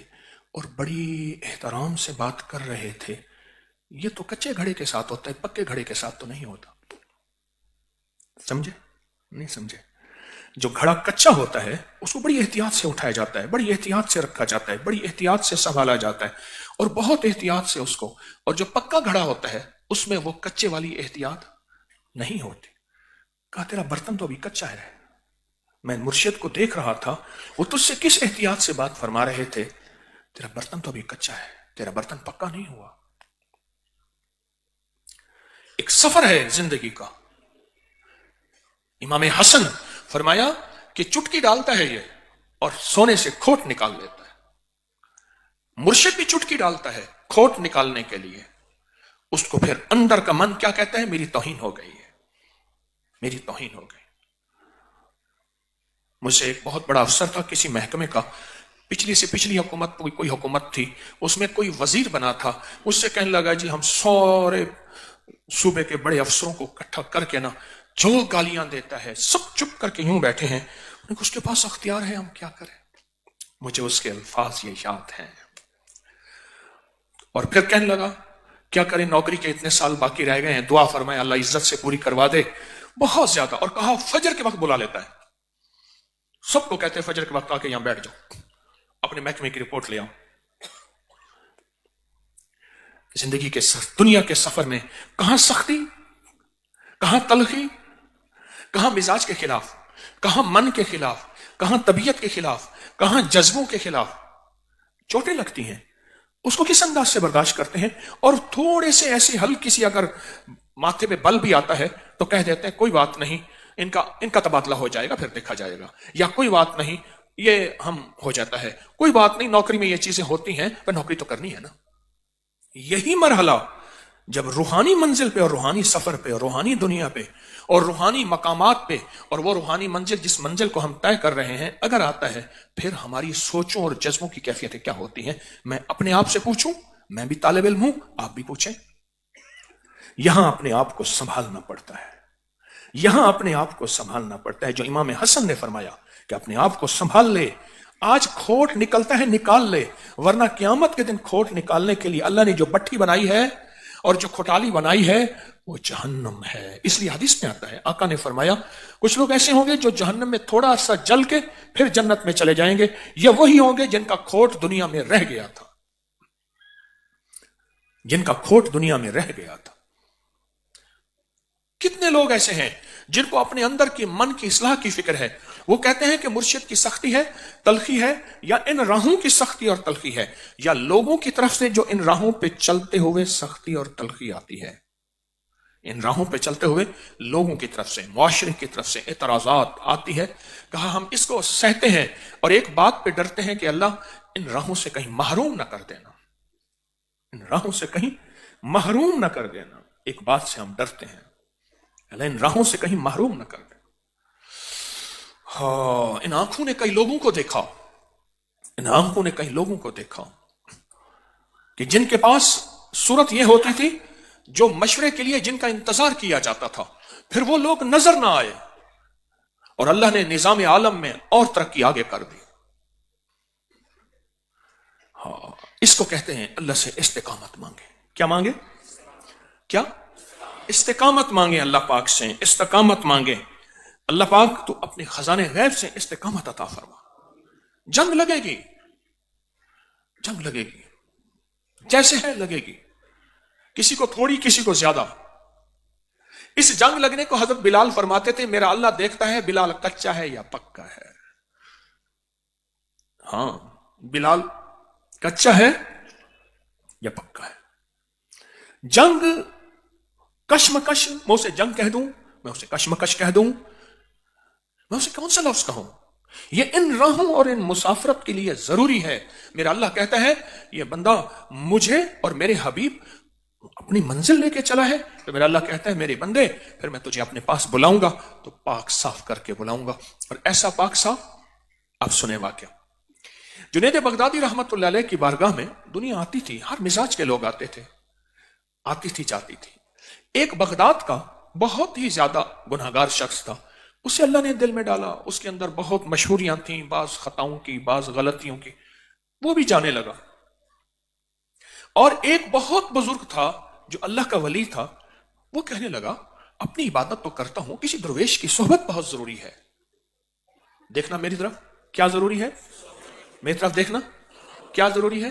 اور بڑی احترام سے بات کر رہے تھے، یہ تو کچے گھڑے کے ساتھ ہوتا ہے، پکے گھڑے کے ساتھ تو نہیں ہوتا. سمجھے؟ نہیں سمجھے. جو گھڑا کچا ہوتا ہے اس کو بڑی احتیاط سے اٹھایا جاتا ہے، بڑی احتیاط سے رکھا جاتا ہے، بڑی احتیاط سے سنبھالا جاتا ہے، اور بہت احتیاط سے اس کو. اور جو پکا گھڑا ہوتا ہے اس میں وہ کچے والی احتیاط نہیں ہوتی. کہا تیرا برتن تو ابھی کچا ہے. میں مرشد کو دیکھ رہا تھا، وہ تجھ سے کس احتیاط سے بات فرما رہے تھے. تیرا برتن تو ابھی کچا ہے، تیرا برتن پکا نہیں ہوا. ایک سفر ہے زندگی کا. امام حسن فرمایا کہ چٹکی ڈالتا ہے یہ اور سونے سے کھوٹ نکال لیتا ہے. مرشد بھی چٹکی ڈالتا ہے کھوٹ نکالنے کے لیے. اس کو پھر اندر کا من کیا کہتا ہے؟ میری توہین ہو گئی ہے، میری توہین ہو گئی. مجھ سے ایک بہت بڑا افسر تھا کسی محکمے کا، پچھلی سے پچھلی حکومت کوئی حکومت تھی، اس میں کوئی وزیر بنا تھا. اس سے کہنے لگا جی ہم سارے صوبے کے بڑے افسروں کو اکٹھا کر کے نا جو گالیاں دیتا ہے سب چپ کر کے یوں بیٹھے ہیں، اس کے پاس اختیار ہے، ہم کیا کریں. مجھے اس کے الفاظ یہ یاد ہیں. اور پھر کہنے لگا کیا کریں، نوکری کے اتنے سال باقی رہ گئے ہیں، دعا فرمائے اللہ عزت سے پوری کروا دے. بہت زیادہ. اور کہا فجر کے وقت بلا لیتا ہے، سب کو کہتے ہیں فجر کے وقت آ کے یہاں بیٹھ جاؤ، اپنے محکمے کی رپورٹ لے آؤ. زندگی کے دنیا کے سفر میں کہاں سختی، کہاں تلخی، کہاں مزاج کے خلاف، کہاں من کے خلاف، کہاں طبیعت کے خلاف، کہاں جذبوں کے خلاف چوٹیں لگتی ہیں. اس کو کس انداز سے برداشت کرتے ہیں. اور تھوڑے سے ایسی ہلکی سی اگر ماتھے پہ بل بھی آتا ہے تو کہہ دیتے ہیں کوئی بات نہیں، ان کا تبادلہ ہو جائے گا پھر دیکھا جائے گا، یا کوئی بات نہیں یہ ہم ہو جاتا ہے، کوئی بات نہیں نوکری میں یہ چیزیں ہوتی ہیں، پر نوکری تو کرنی ہے نا. یہی مرحلہ جب روحانی منزل پہ اور روحانی سفر پہ اور روحانی دنیا پہ اور روحانی مقامات پہ اور وہ روحانی منزل جس منزل کو ہم طے کر رہے ہیں اگر آتا ہے، پھر ہماری سوچوں اور جذبوں کی کیفیتیں کیا ہوتی ہیں. میں اپنے آپ سے پوچھوں، میں بھی طالب علم ہوں، آپ بھی پوچھیں. یہاں اپنے آپ کو سنبھالنا پڑتا ہے، یہاں اپنے آپ کو سنبھالنا پڑتا ہے. جو امام حسن نے فرمایا کہ اپنے آپ کو سنبھال لے، آج کھوٹ نکلتا ہے نکال لے، ورنہ قیامت کے دن کھوٹ نکالنے کے لیے اللہ نے جو بٹھی بنائی ہے اور جو کھوٹالی بنائی ہے وہ جہنم ہے. اس لیے حدیث میں آتا ہے، آقا نے فرمایا کچھ لوگ ایسے ہوں گے جو جہنم میں تھوڑا سا جل کے پھر جنت میں چلے جائیں گے، یا وہی ہوں گے جن کا کھوٹ دنیا میں رہ گیا تھا، جن کا کھوٹ دنیا میں رہ گیا تھا. کتنے لوگ ایسے ہیں جن کو اپنے اندر کی من کی اصلاح کی فکر ہے، وہ کہتے ہیں کہ مرشد کی سختی ہے، تلخی ہے، یا ان راہوں کی سختی اور تلخی ہے، یا لوگوں کی طرف سے جو ان راہوں پہ چلتے ہوئے سختی اور تلخی آتی ہے. ان راہوں پہ چلتے ہوئے لوگوں کی طرف سے، معاشرے کی طرف سے اعتراضات آتی ہے. کہا ہم اس کو سہتے ہیں اور ایک بات پہ ڈرتے ہیں کہ اللہ ان راہوں سے کہیں محروم نہ کر دینا، ان راہوں سے کہیں محروم نہ کر دینا. ایک بات سے ہم ڈرتے ہیں، اللہ ان راہوں سے کہیں محروم نہ کر دے. ہاں، ان آنکھوں نے کئی لوگوں کو دیکھا، ان آنکھوں نے کئی لوگوں کو دیکھا کہ جن کے پاس صورت یہ ہوتی تھی، جو مشورے کے لیے جن کا انتظار کیا جاتا تھا، پھر وہ لوگ نظر نہ آئے اور اللہ نے نظام عالم میں اور ترقی آگے کر دی. ہاں، اس کو کہتے ہیں اللہ سے استقامت مانگے. کیا مانگے؟ کیا؟ استقامت مانگے اللہ پاک سے، استقامت مانگے. اللہ پاک تو اپنے خزانے غیب سے استقامت عطا فرما. جنگ لگے گی، جنگ لگے گی، جیسے ہے لگے گی، کسی کو تھوڑی کسی کو زیادہ. اس جنگ لگنے کو حضرت بلال فرماتے تھے میرا اللہ دیکھتا ہے بلال کچا ہے یا پکا ہے. ہاں، بلال کچا ہے یا پکا ہے. جنگ کشمکش، میں اسے جنگ کہہ دوں، میں اسے کشمکش کہہ دوں، میں اسے کون سا لفظ کہوں؟ یہ ان راہوں اور ان مسافرت کے لیے ضروری ہے. میرا اللہ کہتا ہے یہ بندہ مجھے اور میرے حبیب اپنی منزل لے کے چلا ہے، تو میرا اللہ کہتا ہے میرے بندے پھر میں تجھے اپنے پاس بلاؤں گا تو پاک صاف کر کے بلاؤں گا. اور ایسا پاک صاف، آپ سنیں واقعہ. جنید بغدادی رحمت اللہ علیہ کی بارگاہ میں دنیا آتی تھی، ہر مزاج کے لوگ آتے تھے، آتی تھی جاتی تھی. ایک بغداد کا بہت ہی زیادہ گناہگار شخص تھا، اسے اللہ نے دل میں ڈالا، اس کے اندر بہت مشہوریاں تھیں، بعض خطاؤں کی، بعض غلطیوں کی، وہ بھی جانے لگا. اور ایک بہت بزرگ تھا جو اللہ کا ولی تھا، وہ کہنے لگا اپنی عبادت تو کرتا ہوں، کسی درویش کی صحبت بہت ضروری ہے. دیکھنا میری طرف، کیا ضروری ہے؟ میری طرف دیکھنا، کیا ضروری ہے؟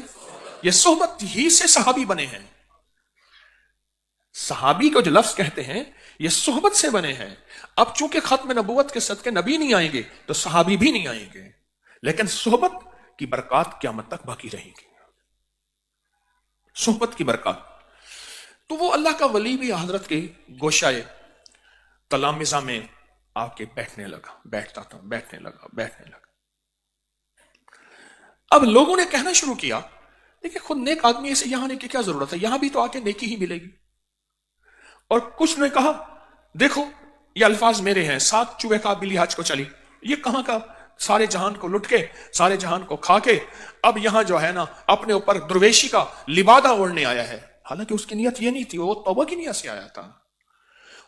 یہ صحبت ہی سے صحابی بنے ہیں. صحابی کو جو لفظ کہتے ہیں یہ صحبت سے بنے ہیں. اب چونکہ ختم نبوت کے صدقے نبی نہیں آئیں گے تو صحابی بھی نہیں آئیں گے، لیکن صحبت کی برکات قیامت تک باقی رہیں گی، صحبت کی برکات. تو وہ اللہ کا ولی بھی حضرت کے گوشائے تلامذہ میں آ کے بیٹھنے لگا، بیٹھتا تھا، بیٹھنے لگا، بیٹھنے لگا. اب لوگوں نے کہنا شروع کیا دیکھیں خود نیک آدمی اسے یہاں آنے کی کیا ضرورت ہے، یہاں بھی تو آ کے نیکی ہی ملے گی. اور کچھ نے کہا دیکھو یہ الفاظ میرے ہیں، 7 چوہے کا بلی حج کو چلی، یہ کہاں کا، سارے جہان کو لٹ کے، سارے جہان کو کھا کے اب یہاں جو ہے نا اپنے اوپر درویشی کا لبادہ اوڑھنے آیا ہے. حالانکہ اس کی نیت یہ نہیں تھی، وہ توبہ کی نیت سے آیا تھا،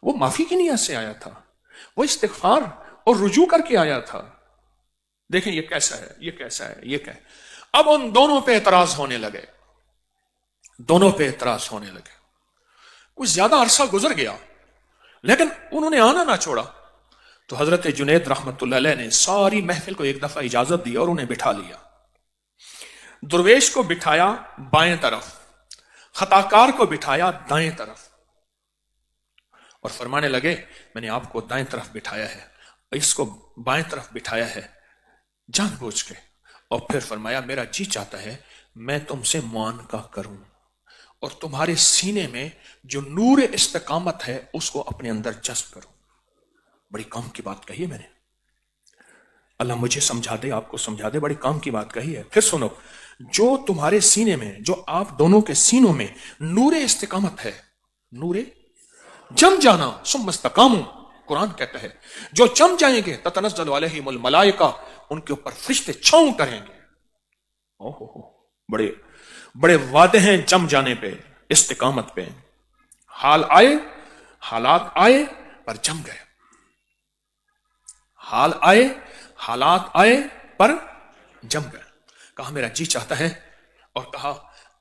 وہ معافی کی نیت سے آیا تھا، وہ استغفار اور رجوع کر کے آیا تھا. دیکھیں یہ کیسا ہے، یہ کیسا ہے، یہ کیا ہے. اب ان دونوں پہ اعتراض ہونے لگے، دونوں پہ اعتراض ہونے لگے. کچھ زیادہ عرصہ گزر گیا لیکن انہوں نے آنا نہ چھوڑا. تو حضرت جنید رحمت اللہ علیہ نے ساری محفل کو ایک دفعہ اجازت دی اور انہیں بٹھا لیا. درویش کو بٹھایا بائیں طرف، خطاکار کو بٹھایا دائیں طرف، اور فرمانے لگے میں نے آپ کو دائیں طرف بٹھایا ہے، اس کو بائیں طرف بٹھایا ہے جان بوجھ کے. اور پھر فرمایا میرا جی چاہتا ہے میں تم سے معانقہ کروں اور تمہارے سینے میں جو نور استقامت ہے اس کو اپنے اندر جذب کروں. بڑی کام کی بات کہی ہے میں نے، اللہ مجھے سمجھا دے، آپ کو سمجھا دے، بڑی کام کی بات کہی ہے. پھر سنو، جو تمہارے سینے میں، جو آپ دونوں کے سینوں میں نور استقامت ہے، نور جم جانا، ثم استقاموا، قرآن کہتا ہے جو جم جائیں گے تتنزل علیہم الملائکہ، ان کے اوپر فرشتے چھاؤں کریں گے. بڑے بڑے وعدے ہیں جم جانے پہ، استقامت پہ. حال آئے، حالات آئے پر جم گئے، حال آئے، حالات آئے پر جم گئے. کہا میرا جی چاہتا ہے، اور کہا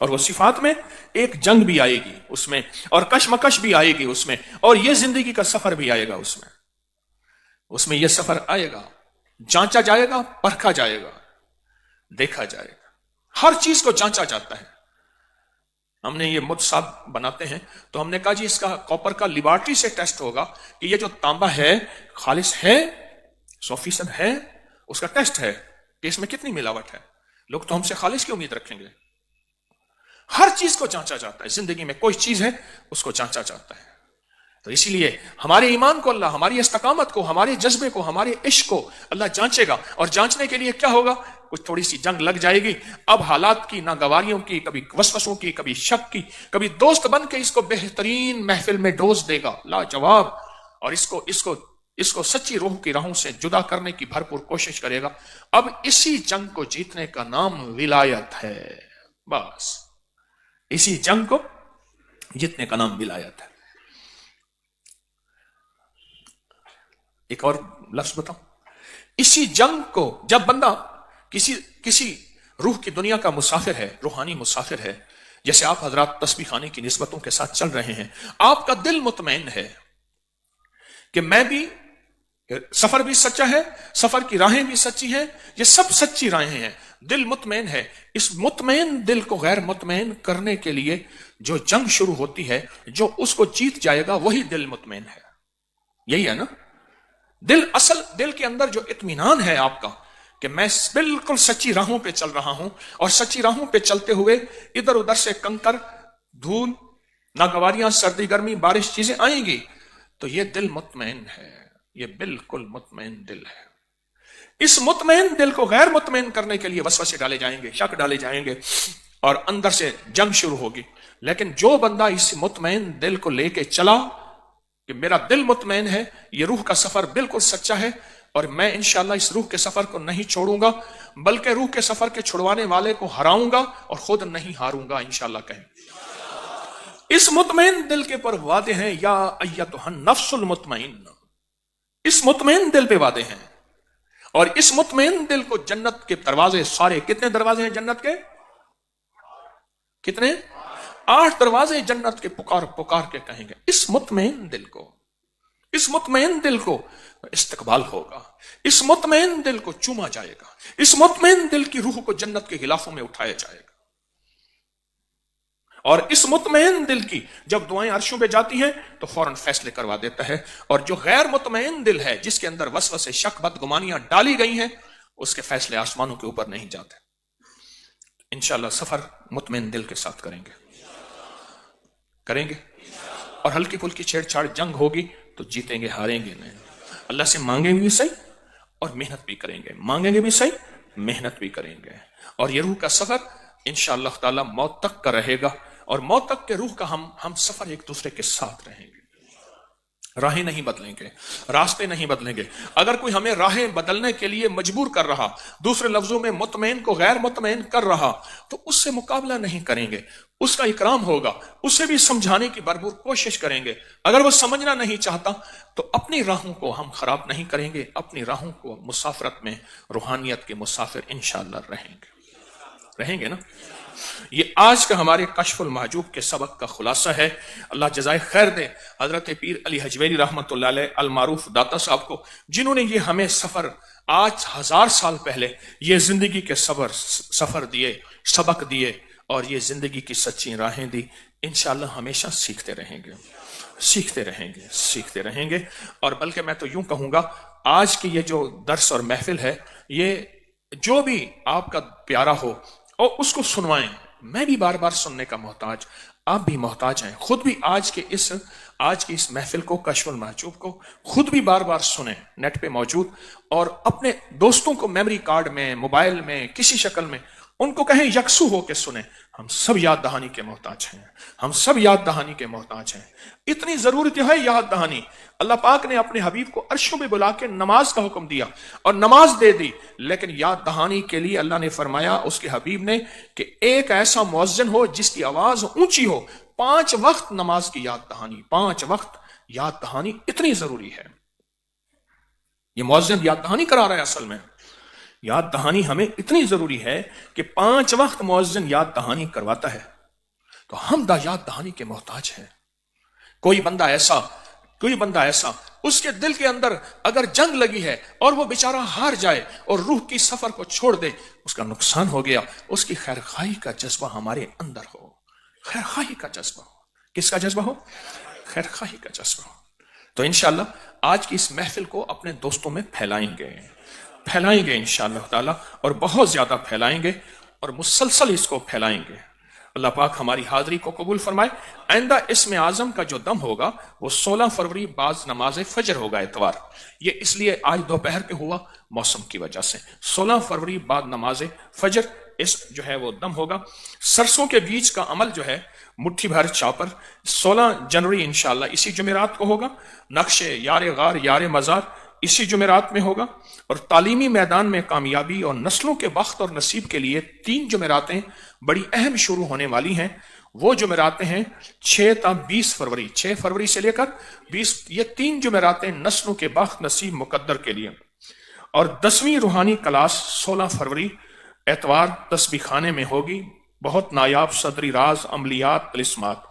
اور وہ صفات میں ایک جنگ بھی آئے گی اس میں، اور کشمکش بھی آئے گی اس میں، اور یہ زندگی کا سفر بھی آئے گا اس میں یہ سفر آئے گا، جانچا جائے گا، پرکھا جائے گا، دیکھا جائے گا، ہر چیز کو جانچا جاتا ہے۔ ہم نے یہ مد صاحب بناتے ہیں تو ہم نے کہا جی اس کا کاپر کا لیبارٹری سے ٹیسٹ ہوگا کہ یہ جو تانبا ہے خالص ہے، 100% ہے، اس کا ٹیسٹ ہے کہ اس میں کتنی ملاوٹ ہے۔ لوگ تو ہم سے خالص کی امید رکھیں گے۔ ہر چیز کو جانچا جاتا ہے، زندگی میں کوئی چیز ہے اس کو جانچا جاتا ہے۔ تو اسی لیے ہمارے ایمان کو اللہ، ہماری استقامت کو، ہمارے جذبے کو، ہمارے عشق کو اللہ جانچے گا، اور جانچنے کے لیے کیا ہوگا؟ کچھ تھوڑی سی جنگ لگ جائے گی۔ اب حالات کی ناگواریوں کی، کبھی وسوسوں کی، کبھی شک کی، کبھی دوست بن کے اس کو بہترین محفل میں ڈوز دے گا لاجواب، اور اس کو سچی روح کی راہوں سے جدا کرنے کی بھرپور کوشش کرے گا۔ اب اسی جنگ کو جیتنے کا نام ولایت ہے، بس اسی جنگ کو جیتنے کا نام ولایت ہے۔ ایک اور لفظ بتاؤں، اسی جنگ کو جب بندہ کسی روح کی دنیا کا مسافر ہے، روحانی مسافر ہے، جیسے آپ حضرات تسبیح خانے کی نسبتوں کے ساتھ چل رہے ہیں، آپ کا دل مطمئن ہے کہ میں بھی، سفر بھی سچا ہے، سفر کی راہیں بھی سچی ہیں، یہ سب سچی راہیں ہیں، دل مطمئن ہے۔ اس مطمئن دل کو غیر مطمئن کرنے کے لیے جو جنگ شروع ہوتی ہے، جو اس کو جیت جائے گا وہی دل مطمئن ہے۔ یہی ہے نا دل کے اندر جو اطمینان ہے آپ کا کہ میں بالکل سچی راہوں پہ چل رہا ہوں، اور سچی راہوں پہ چلتے ہوئے ادھر ادھر سے کنکر، دھول، ناگواریاں، سردی گرمی، بارش چیزیں آئیں گی، تو یہ دل مطمئن ہے، یہ بالکل مطمئن دل ہے۔ اس مطمئن دل کو غیر مطمئن کرنے کے لیے وسوسے ڈالے جائیں گے، شک ڈالے جائیں گے، اور اندر سے جنگ شروع ہوگی۔ لیکن جو بندہ اس مطمئن دل کو لے کے چلا کہ میرا دل مطمئن ہے، یہ روح کا سفر بالکل سچا ہے، اور میں انشاءاللہ اس روح کے سفر کو نہیں چھوڑوں گا، بلکہ روح کے سفر کے چھڑوانے والے کو ہراؤں گا اور خود نہیں ہاروں گا انشاءاللہ۔ کہیں اس مطمئن دل کے پر وعدے ہیں، یا ایتھا النفس المطمئن، اس مطمئن دل پہ وعدے ہیں، اور اس مطمئن دل کو جنت کے دروازے سارے، کتنے دروازے ہیں جنت کے؟ کتنے؟ 8 دروازے جنت کے پکار پکار کے کہیں گے اس مطمئن دل کو استقبال ہوگا، اس مطمئن دل کو چوما جائے گا، اس مطمئن دل کی روح کو جنت کے غلافوں میں اٹھایا جائے گا، اور اس مطمئن دل کی جب دعائیں عرشوں پہ جاتی ہیں تو فوراً فیصلے کروا دیتا ہے، اور جو غیر مطمئن دل ہے، جس کے اندر وسوسے، شک، بدگمانیاں ڈالی گئی ہیں، اس کے فیصلے آسمانوں کے اوپر نہیں جاتے۔ انشاءاللہ سفر مطمئن دل کے ساتھ کریں گے، اور ہلکی پھلکی چھیڑ چھاڑ جنگ ہوگی تو جیتیں گے، ہاریں گے نہیں۔ اللہ سے مانگیں گے بھی صحیح اور محنت بھی کریں گے، مانگیں گے بھی صحیح، محنت بھی کریں گے، اور یہ روح کا سفر انشاءاللہ تعالی موت تک کا رہے گا، اور موت تک کے روح کا ہم سفر ایک دوسرے کے ساتھ رہیں گے، راہیں نہیں بدلیں گے، راستے نہیں بدلیں گے۔ اگر کوئی ہمیں راہیں بدلنے کے لیے مجبور کر رہا، دوسرے لفظوں میں مطمئن کو غیر مطمئن کر رہا، تو اس سے مقابلہ نہیں کریں گے، اس کا اکرام ہوگا، اسے بھی سمجھانے کی بھرپور کوشش کریں گے۔ اگر وہ سمجھنا نہیں چاہتا تو اپنی راہوں کو ہم خراب نہیں کریں گے، اپنی راہوں کو مسافرت میں روحانیت کے مسافر انشاءاللہ رہیں گے نا۔ یہ آج کا ہمارے کشف المحجوب کے سبق کا خلاصہ ہے۔ اللہ جزائے خیر دے حضرت پیر علی حجویری رحمۃ اللہ علیہ المعروف داتا صاحب کو، جنہوں نے یہ ہمیں سفر آج 1000 سال پہلے یہ زندگی کے سفر دیے، سبق دیے، اور یہ زندگی کی سچی راہیں دی۔ انشاءاللہ ہمیشہ سیکھتے رہیں گے، اور بلکہ میں تو یوں کہوں گا آج کی یہ جو درس اور محفل ہے، یہ جو بھی آپ کا پیارا ہو اور اس کو سنوائیں۔ میں بھی بار بار سننے کا محتاج، آپ بھی محتاج ہیں، خود بھی آج کی اس محفل کو، کشف المحجوب کو خود بھی بار بار سنیں، نیٹ پہ موجود، اور اپنے دوستوں کو میموری کارڈ میں، موبائل میں، کسی شکل میں ان کو کہیں یکسو ہو کے سنیں۔ ہم سب یاد دہانی کے محتاج ہیں، اتنی ضرورت ہے یاد دہانی۔ اللہ پاک نے اپنے حبیب کو عرشوں میں بلا کے نماز کا حکم دیا اور نماز دے دی، لیکن یاد دہانی کے لیے اللہ نے فرمایا اس کے حبیب نے کہ ایک ایسا مؤذن ہو جس کی آواز اونچی ہو، 5 وقت نماز کی یاد دہانی، 5 وقت یاد دہانی اتنی ضروری ہے۔ یہ مؤذن یاد دہانی کرا رہا ہے، اصل میں یاد دہانی ہمیں اتنی ضروری ہے کہ 5 وقت مؤذن یاد دہانی کرواتا ہے تو ہم یاد دہانی کے محتاج ہیں۔ کوئی بندہ ایسا اس کے دل کے اندر اگر جنگ لگی ہے اور وہ بیچارہ ہار جائے اور روح کی سفر کو چھوڑ دے، اس کا نقصان ہو گیا۔ اس کی خیر خواہی کا جذبہ ہمارے اندر ہو، خیر خواہی کا جذبہ ہو۔ کس کا جذبہ ہو؟ خیر خواہی کا جذبہ ہو۔ تو انشاءاللہ آج کی اس محفل کو اپنے دوستوں میں پھیلائیں گے انشاءاللہ تعالی، اور بہت زیادہ پھیلائیں گے اور مسلسل اس کو پھیلائیں گے۔ اللہ پاک ہماری حاضری کو قبول فرمائے۔ آئندہ اسم اعظم کا جو دم ہوگا وہ 16 فروری بعد نماز فجر ہوگا، اتوار۔ یہ اس لیے آج دوپہر کے ہوا موسم کی وجہ سے۔ 16 فروری بعد نماز فجر اس جو ہے وہ دم ہوگا۔ سرسوں کے بیج کا عمل جو ہے مٹھی بھر چاپر 16 جنوری انشاءاللہ اسی جمعرات کو ہوگا۔ نقش یار غار یار مزار اسی جمعرات میں ہوگا۔ اور تعلیمی میدان میں کامیابی اور نسلوں کے بخت اور نصیب کے لیے 3 جمعراتیں بڑی اہم شروع ہونے والی ہیں۔ وہ جمعراتیں ہیں 6 تا 20 فروری، 6 فروری سے لے کر 20، یہ 3 جمعراتیں نسلوں کے بخت نصیب مقدر کے لیے۔ اور 10ویں روحانی کلاس 16 فروری اتوار تسبیح خانے میں ہوگی، بہت نایاب صدری راز عملیات طلسمات۔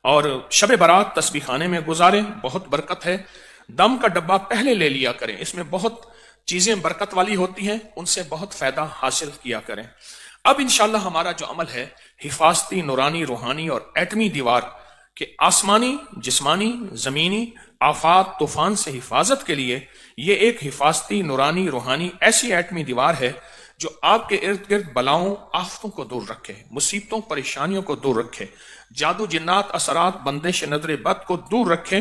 اور شب برات تسبیح خانے میں گزاریں، بہت برکت ہے۔ دم کا ڈبہ پہلے لے لیا کریں، اس میں بہت چیزیں برکت والی ہوتی ہیں، ان سے بہت فائدہ حاصل کیا کریں۔ اب انشاءاللہ ہمارا جو عمل ہے حفاظتی نورانی روحانی اور ایٹمی دیوار کے آسمانی جسمانی زمینی آفات طوفان سے حفاظت کے لیے، یہ ایک حفاظتی نورانی روحانی ایسی ایٹمی دیوار ہے جو آپ کے ارد گرد بلاؤں آفتوں کو دور رکھے، مصیبتوں پریشانیوں کو دور رکھے، جادو جنات اثرات بندش نظر بد کو دور رکھے۔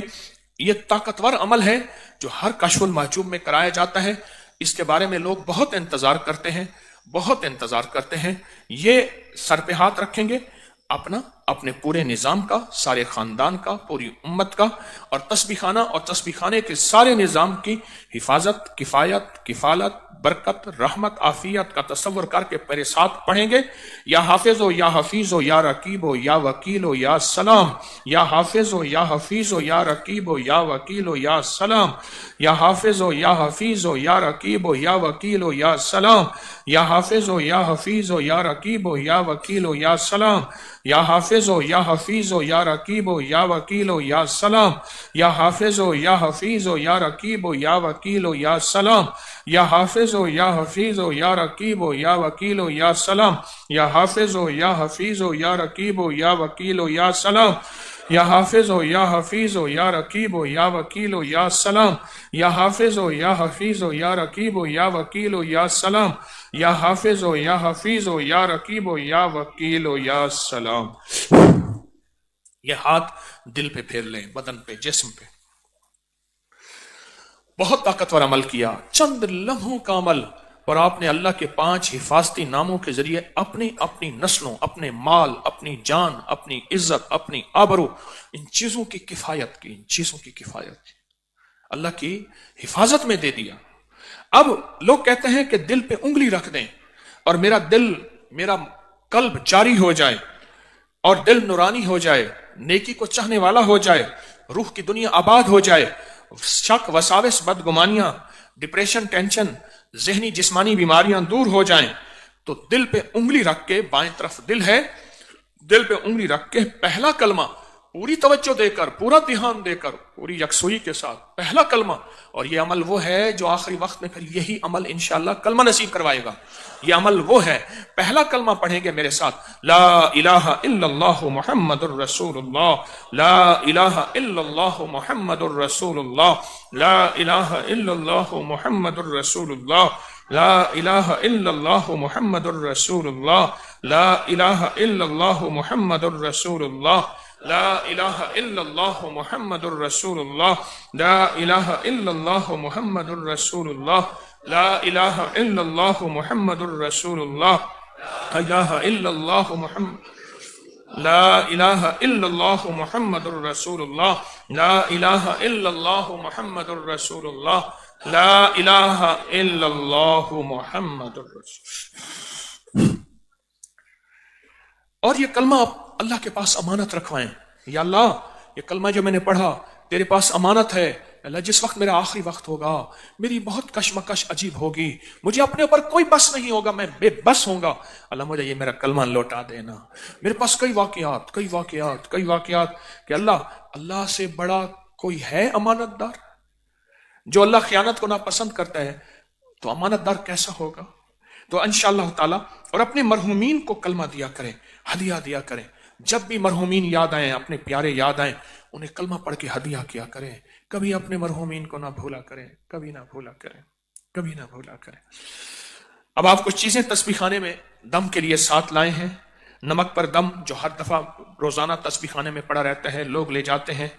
یہ طاقتور عمل ہے جو ہر کشف المحجوب میں کرایا جاتا ہے۔ اس کے بارے میں لوگ بہت انتظار کرتے ہیں۔ یہ سر پہ ہاتھ رکھیں گے اپنے پورے نظام کا، سارے خاندان کا، پوری امت کا، اور تسبیح خانہ اور تسبیح خانے کے سارے نظام کی حفاظت، کفایت، کفالت، برکت، رحمت، عافیت کا تصور کر کے میرے ساتھ پڑھیں گے۔ یا حافظ ہو یا حفیظ ہو یا رقیب ہو یا وکیل ہو یا سلام، یا حافظ ہو یا حفیظ ہو یا رقیب ہو یا وکیل ہو یا سلام، یا حافظ ہو یا حفیظ ہو یا رقیب ہو یا وکیل ہو یا سلام، یا حافظ ہو یا حفیظ ہو یا رقیب ہو یا وکیل ہو یا سلام، یا حافظ ہو یا حفیظ ہو یا رقیب ہو یا وکیل ہو یا سلام، یا حافظ ہو یا حفیظ ہو یا رقیب ہو یا وکیل ہو یا سلام، یا حافظ ہو یا حفیظ ہو یا رقیب ہو یا وکیل ہو یا سلام، یا حافظ ہو یا حفیظ ہو یا رقیب ہو یا وکیل ہو یا سلام، یا حافظ ہو یا حفیظ ہو یا رقیب ہو یا وکیل ہو یا سلام، یا حافظ ہو یا حفیظ ہو یا رقیب ہو یا وکیل ہو یا سلام، یا حافظ ہو یا حفیظ ہو یا رقیب ہو یا وکیل ہو یا سلام۔ یہ ہاتھ دل پہ پھیر لیں، بدن پہ، جسم پہ۔ بہت طاقتور عمل کیا، چند لمحوں کا عمل، اور آپ نے اللہ کے 5 حفاظتی ناموں کے ذریعے اپنی نسلوں، اپنے مال، اپنی جان، اپنی عزت، اپنی آبرو، ان چیزوں کی کفایت کی، اللہ کی حفاظت میں دے دیا۔ اب لوگ کہتے ہیں کہ دل پہ انگلی رکھ دیں اور میرا قلب جاری ہو جائے اور دل نورانی ہو جائے، نیکی کو چاہنے والا ہو جائے، روح کی دنیا آباد ہو جائے، شک وساوس بدگمانیاں ڈپریشن ٹینشن ذہنی جسمانی بیماریاں دور ہو جائیں، تو دل پہ انگلی رکھ کے، بائیں طرف دل ہے، دل پہ انگلی رکھ کے پہلا کلمہ پوری توجہ دے کر، پورا دھیان دے کر، پوری یکسوئی کے ساتھ پہلا کلمہ، اور یہ عمل وہ ہے جو آخری وقت میں پھر یہی عمل انشاءاللہ کلمہ نصیب کروائے گا۔ یہ عمل وہ ہے، پہلا کلمہ پڑھیں گے میرے ساتھ، لا الہ الا اللہ محمد الرسول اللہ، لا الہ الا اللہ محمد الرسول اللہ، لا الہ الا اللہ محمد الرسول اللہ، لا الہ الا اللہ محمد الرسول اللہ، لا الہ الا اللہ محمد الرسول اللہ، لا الہ الا اللہ محمد الرسول اللہ، لا الہ الا اللہ محمد الرسول اللہ، لا الہ الا اللہ محمد الرسول اللہ، لا الہ الا اللہ محمد، لا الہ الا اللہ محمد الرسول اللہ، لا الہ الا اللہ محمد الرسول اللہ، لا الہ الا اللہ محمد الرسول۔ اور یہ کلمہ آپ اللہ کے پاس امانت رکھوائیں، یا اللہ یہ کلمہ جو میں نے پڑھا تیرے پاس امانت ہے، اللہ جس وقت میرا آخری وقت ہوگا میری بہت کشمکش عجیب ہوگی، مجھے اپنے اوپر کوئی بس نہیں ہوگا، میں بے بس ہوں گا، اللہ مجھے یہ میرا کلمہ لوٹا دینا۔ میرے پاس کئی واقعات کہ اللہ سے بڑا کوئی ہے امانت دار؟ جو اللہ خیانت کو ناپسند کرتا ہے تو امانت دار کیسا ہوگا؟ تو انشاءاللہ تعالی اور اپنے مرحومین کو کلمہ دیا کریں، ہدیہ دیا کریں۔ جب بھی مرحومین یاد آئیں، اپنے پیارے یاد آئیں، انہیں کلمہ پڑھ کے ہدیہ کیا کریں۔ کبھی اپنے مرحومین کو نہ بھولا کریں، کبھی نہ بھولا کریں۔ اب آپ کچھ چیزیں تسبیح خانے میں دم کے لیے ساتھ لائے ہیں۔ نمک پر دم جو ہر دفعہ روزانہ تسبیح خانے میں پڑا رہتا ہے، لوگ لے جاتے ہیں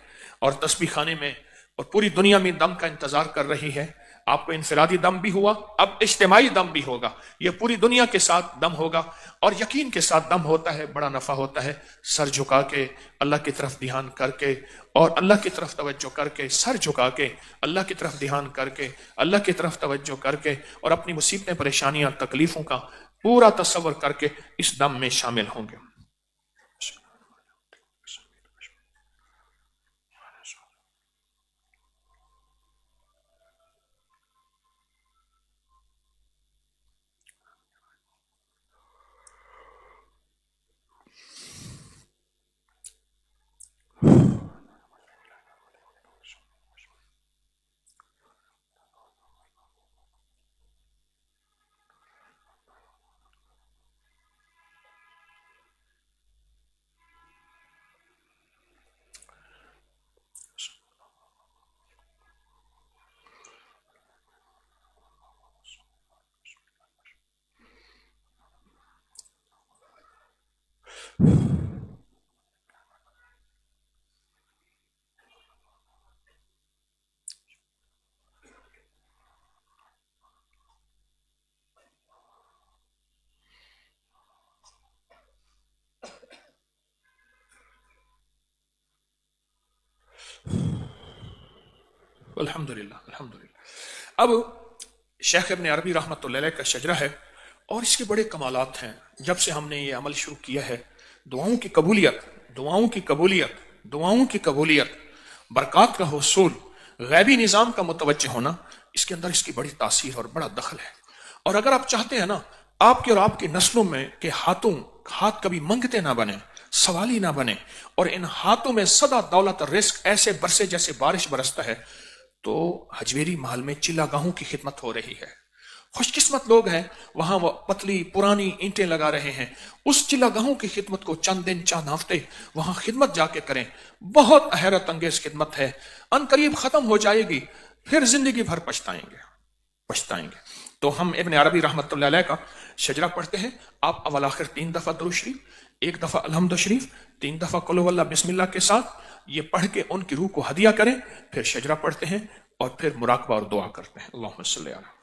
اور تسبیح خانے میں اور پوری دنیا میں دم کا انتظار کر رہی ہے۔ آپ کو انفرادی دم بھی ہوا، اب اجتماعی دم بھی ہوگا۔ یہ پوری دنیا کے ساتھ دم ہوگا اور یقین کے ساتھ دم ہوتا ہے، بڑا نفع ہوتا ہے۔ سر جھکا کے اللہ کی طرف دھیان کر کے اور اللہ کی طرف توجہ کر کے، سر جھکا کے اللہ کی طرف دھیان کر کے، اللہ کی طرف توجہ کر کے اور اپنی مصیبتیں، پریشانیاں، تکلیفوں کا پورا تصور کر کے اس دم میں شامل ہوں گے۔ الحمدللہ۔ اب شیخ ابن عربی رحمۃ اللہ علیہ کا شجرہ ہے اور اس کے بڑے کمالات ہیں۔ جب سے ہم نے یہ عمل شروع کیا ہے، دعاؤں کی قبولیت، برکات کا حصول، غیبی نظام کا متوجہ ہونا، اس کے اندر اس کی بڑی تاثیر اور بڑا دخل ہے۔ اور اگر آپ چاہتے ہیں نا آپ کے اور آپ کی نسلوں میں کہ ہاتھ کبھی منگتے نہ بنے، سوالی نہ بنے، اور ان ہاتھوں میں سدا دولت اور رزق ایسے برسے جیسے بارش برستا ہے، تو حجویری محل میں چلہ گاہوں کی خدمت ہو رہی ہے۔ خوش قسمت لوگ ہیں، وہاں وہ پتلی پرانی اینٹیں لگا رہے ہیں۔ اس چلہ گاہوں کی خدمت کو چند دن، چند ہفتے وہاں خدمت جا کے کریں، بہت حیرت انگیز خدمت ہے۔ ان قریب ختم ہو جائے گی، پھر زندگی بھر پچھتائیں گے۔ تو ہم ابن عربی رحمۃ اللہ علیہ کا شجرہ پڑھتے ہیں۔ آپ اول آخر 3 دفعہ درود شریف، 1 دفعہ الحمد شریف، 3 دفعہ قل هو اللہ بسم اللہ کے ساتھ یہ پڑھ کے ان کی روح کو ہدیہ کریں، پھر شجرہ پڑھتے ہیں اور پھر مراقبہ اور دعا کرتے ہیں۔ اللہم صلی علی۔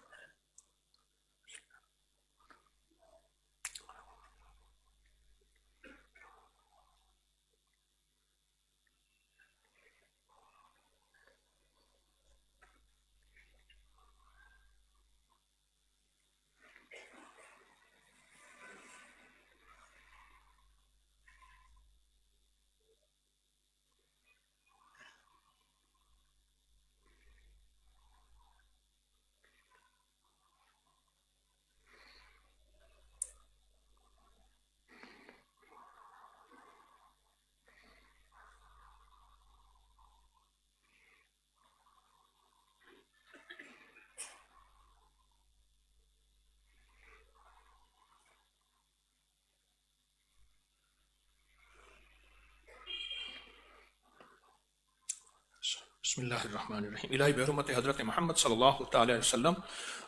بسم اللہ الرحمن الرحیم۔ الہی بحرمت حضرت محمد صلی اللہ تعالی علیہ وسلم،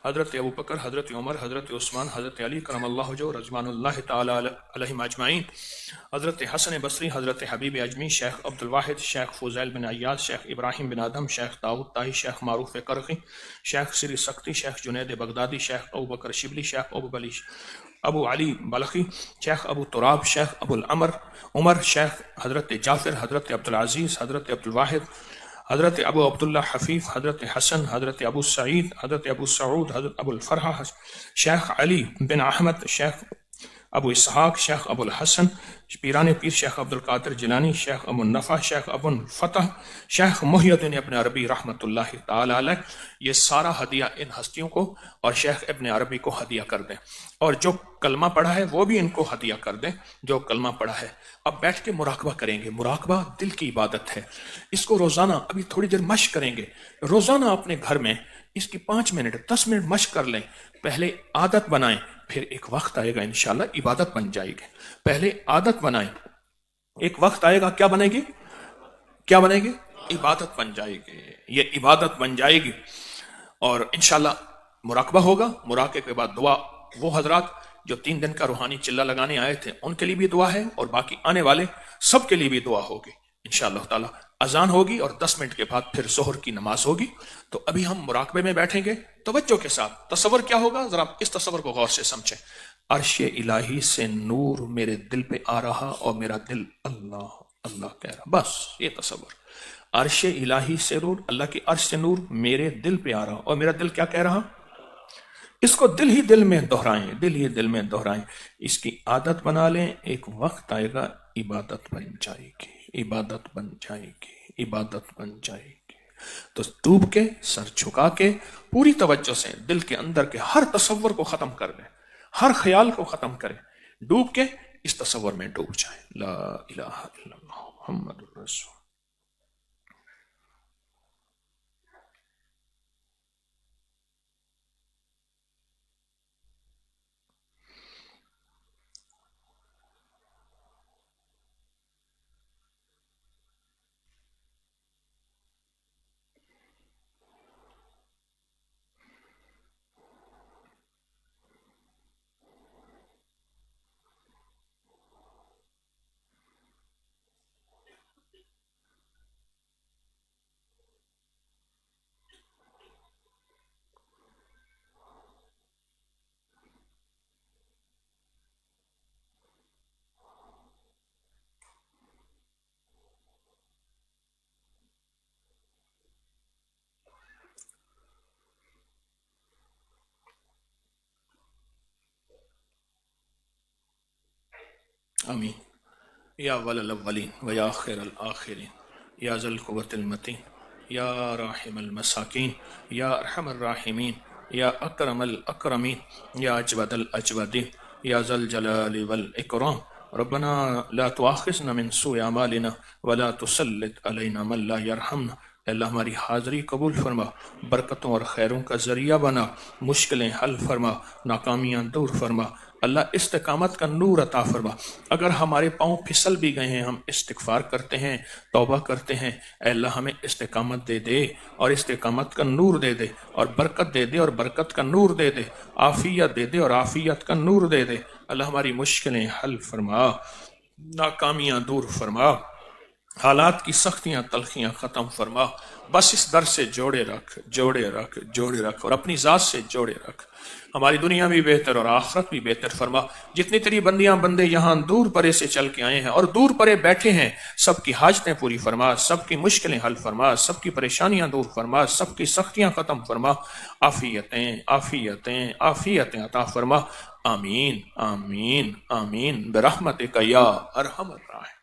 حضرت ابوبکر، حضرت عمر، حضرت عثمان، حضرت علی کرم اللہ وجہہ رضوان اللہ تعالی علیہم اجمعین، حضرت حسن بصری، حضرت حبیب اجمی، شیخ عبد الواحد، شیخ فضیل بن عیاض، شیخ ابراہیم بن آدم، شیخ داؤد طاہی، شیخ معروف کرخی، شیخ سری سکتی، شیخ جنید بغدادی، شیخ ابوبکر شبلی، شیخ ابو علی بلخی، شیخ ابو تراب، شیخ ابو عمر، شیخ حضرت جعفر، حضرت عبدالعزیز، حضرت عبدالواحد، حضرت ابو عبداللہ حفیظ، حضرت حسن، حضرت ابو سعید، حضرت ابو سعود، حضرت ابو الفرح، شیخ علی بن احمد، شیخ ابو اسحاق شیخ ابو الحسن پیران پیر شیخ عبد القادر جیلانی شیخ ابو النفع شیخ ابو الفتح شیخ محی الدین ابن عربی رحمۃ اللہ تعالی علیہ، یہ سارا ہدیہ ان ہستیوں کو اور شیخ ابن عربی کو ہدیہ کر دیں، اور جو کلمہ پڑھا ہے وہ بھی ان کو ہدیہ کر دیں جو کلمہ پڑھا ہے۔ اب بیٹھ کے مراقبہ کریں گے، مراقبہ دل کی عبادت ہے، اس کو روزانہ ابھی تھوڑی دیر مشق کریں گے، روزانہ اپنے گھر میں اس کی 5 منٹ 10 منٹ مشق کر لیں، پہلے عادت بنائیں، پھر ایک وقت آئے گا انشاءاللہ عبادت بن جائے گی۔ پہلے عادت بنائیں، ایک وقت آئے گا کیا بنے گی؟ کیا بنے گی؟ عبادت بن جائے گی، یہ عبادت بن جائے گی، اور انشاءاللہ مراقبہ ہوگا۔ مراقبے کے بعد دعا، وہ حضرات جو 3 دن کا روحانی چلہ لگانے آئے تھے ان کے لیے بھی دعا ہے، اور باقی آنے والے سب کے لیے بھی دعا ہوگی انشاءاللہ تعالی۔ اذان ہوگی اور 10 منٹ کے بعد پھر ظہر کی نماز ہوگی۔ تو ابھی ہم مراقبے میں بیٹھیں گے توجہ کے ساتھ۔ تصور کیا ہوگا ذرا اس تصور کو غور سے سمجھیں۔ عرش الہی سے نور میرے دل پہ آ رہا اور میرا دل اللہ اللہ کہہ رہا، بس یہ تصور۔ عرش الہی سے نور، اللہ کی عرش سے نور میرے دل پہ آ رہا اور میرا دل کیا کہہ رہا؟ اس کو دل ہی دل میں دہرائیں، دل ہی دل میں دہرائیں، اس کی عادت بنا لیں، ایک وقت آئے گا عبادت بن جائے گی، عبادت بن جائے گی، عبادت بن جائے گی۔ تو ڈوب کے، سر جھکا کے، پوری توجہ سے دل کے اندر کے ہر تصور کو ختم کر دیں، ہر خیال کو ختم کریں، ڈوب کے اس تصور میں ڈوب جائیں۔ لا الہ الا اللہ محمد الرسول۔ آمین یا اول الاولین و یا آخر الآخرین یا ذا القوة المتین یا راحم المساکین یا ارحم الراحمین یا اکرم الاکرمین یا اجود الاجودین یا ذا الجلال والاکرام۔ ربنا لا تؤاخذنا من سوء اعمالنا ولا تسلط علینا من لا یرحمنا۔ اے اللہ ہماری حاضری قبول فرما، برکتوں اور خیروں کا ذریعہ بنا، مشکلیں حل فرما، ناکامیاں دور فرما، اللہ استقامت کا نور عطا فرما۔ اگر ہمارے پاؤں پھسل بھی گئے ہیں، ہم استغفار کرتے ہیں، توبہ کرتے ہیں، اے اللہ ہمیں استقامت دے دے اور استقامت کا نور دے دے، اور برکت دے دے اور برکت کا نور دے دے، عافیت دے دے اور عافیت کا نور دے دے۔ اللہ ہماری مشکلیں حل فرما، ناکامیاں دور فرما، حالات کی سختیاں تلخیاں ختم فرما۔ بس اس در سے جوڑے رکھ، جوڑے رکھ، جوڑے رکھ، اور اپنی ذات سے جوڑے رکھ۔ ہماری دنیا بھی بہتر اور آخرت بھی بہتر فرما۔ جتنی تیری بندیاں بندے یہاں دور پرے سے چل کے آئے ہیں اور دور پرے بیٹھے ہیں، سب کی حاجتیں پوری فرما، سب کی مشکلیں حل فرما، سب کی پریشانیاں دور فرما، سب کی سختیاں ختم فرما، عافیتیں عافیتیں عافیتیں عطا فرما۔ آمین آمین آمین برحمتک یا ارحم الراحمین۔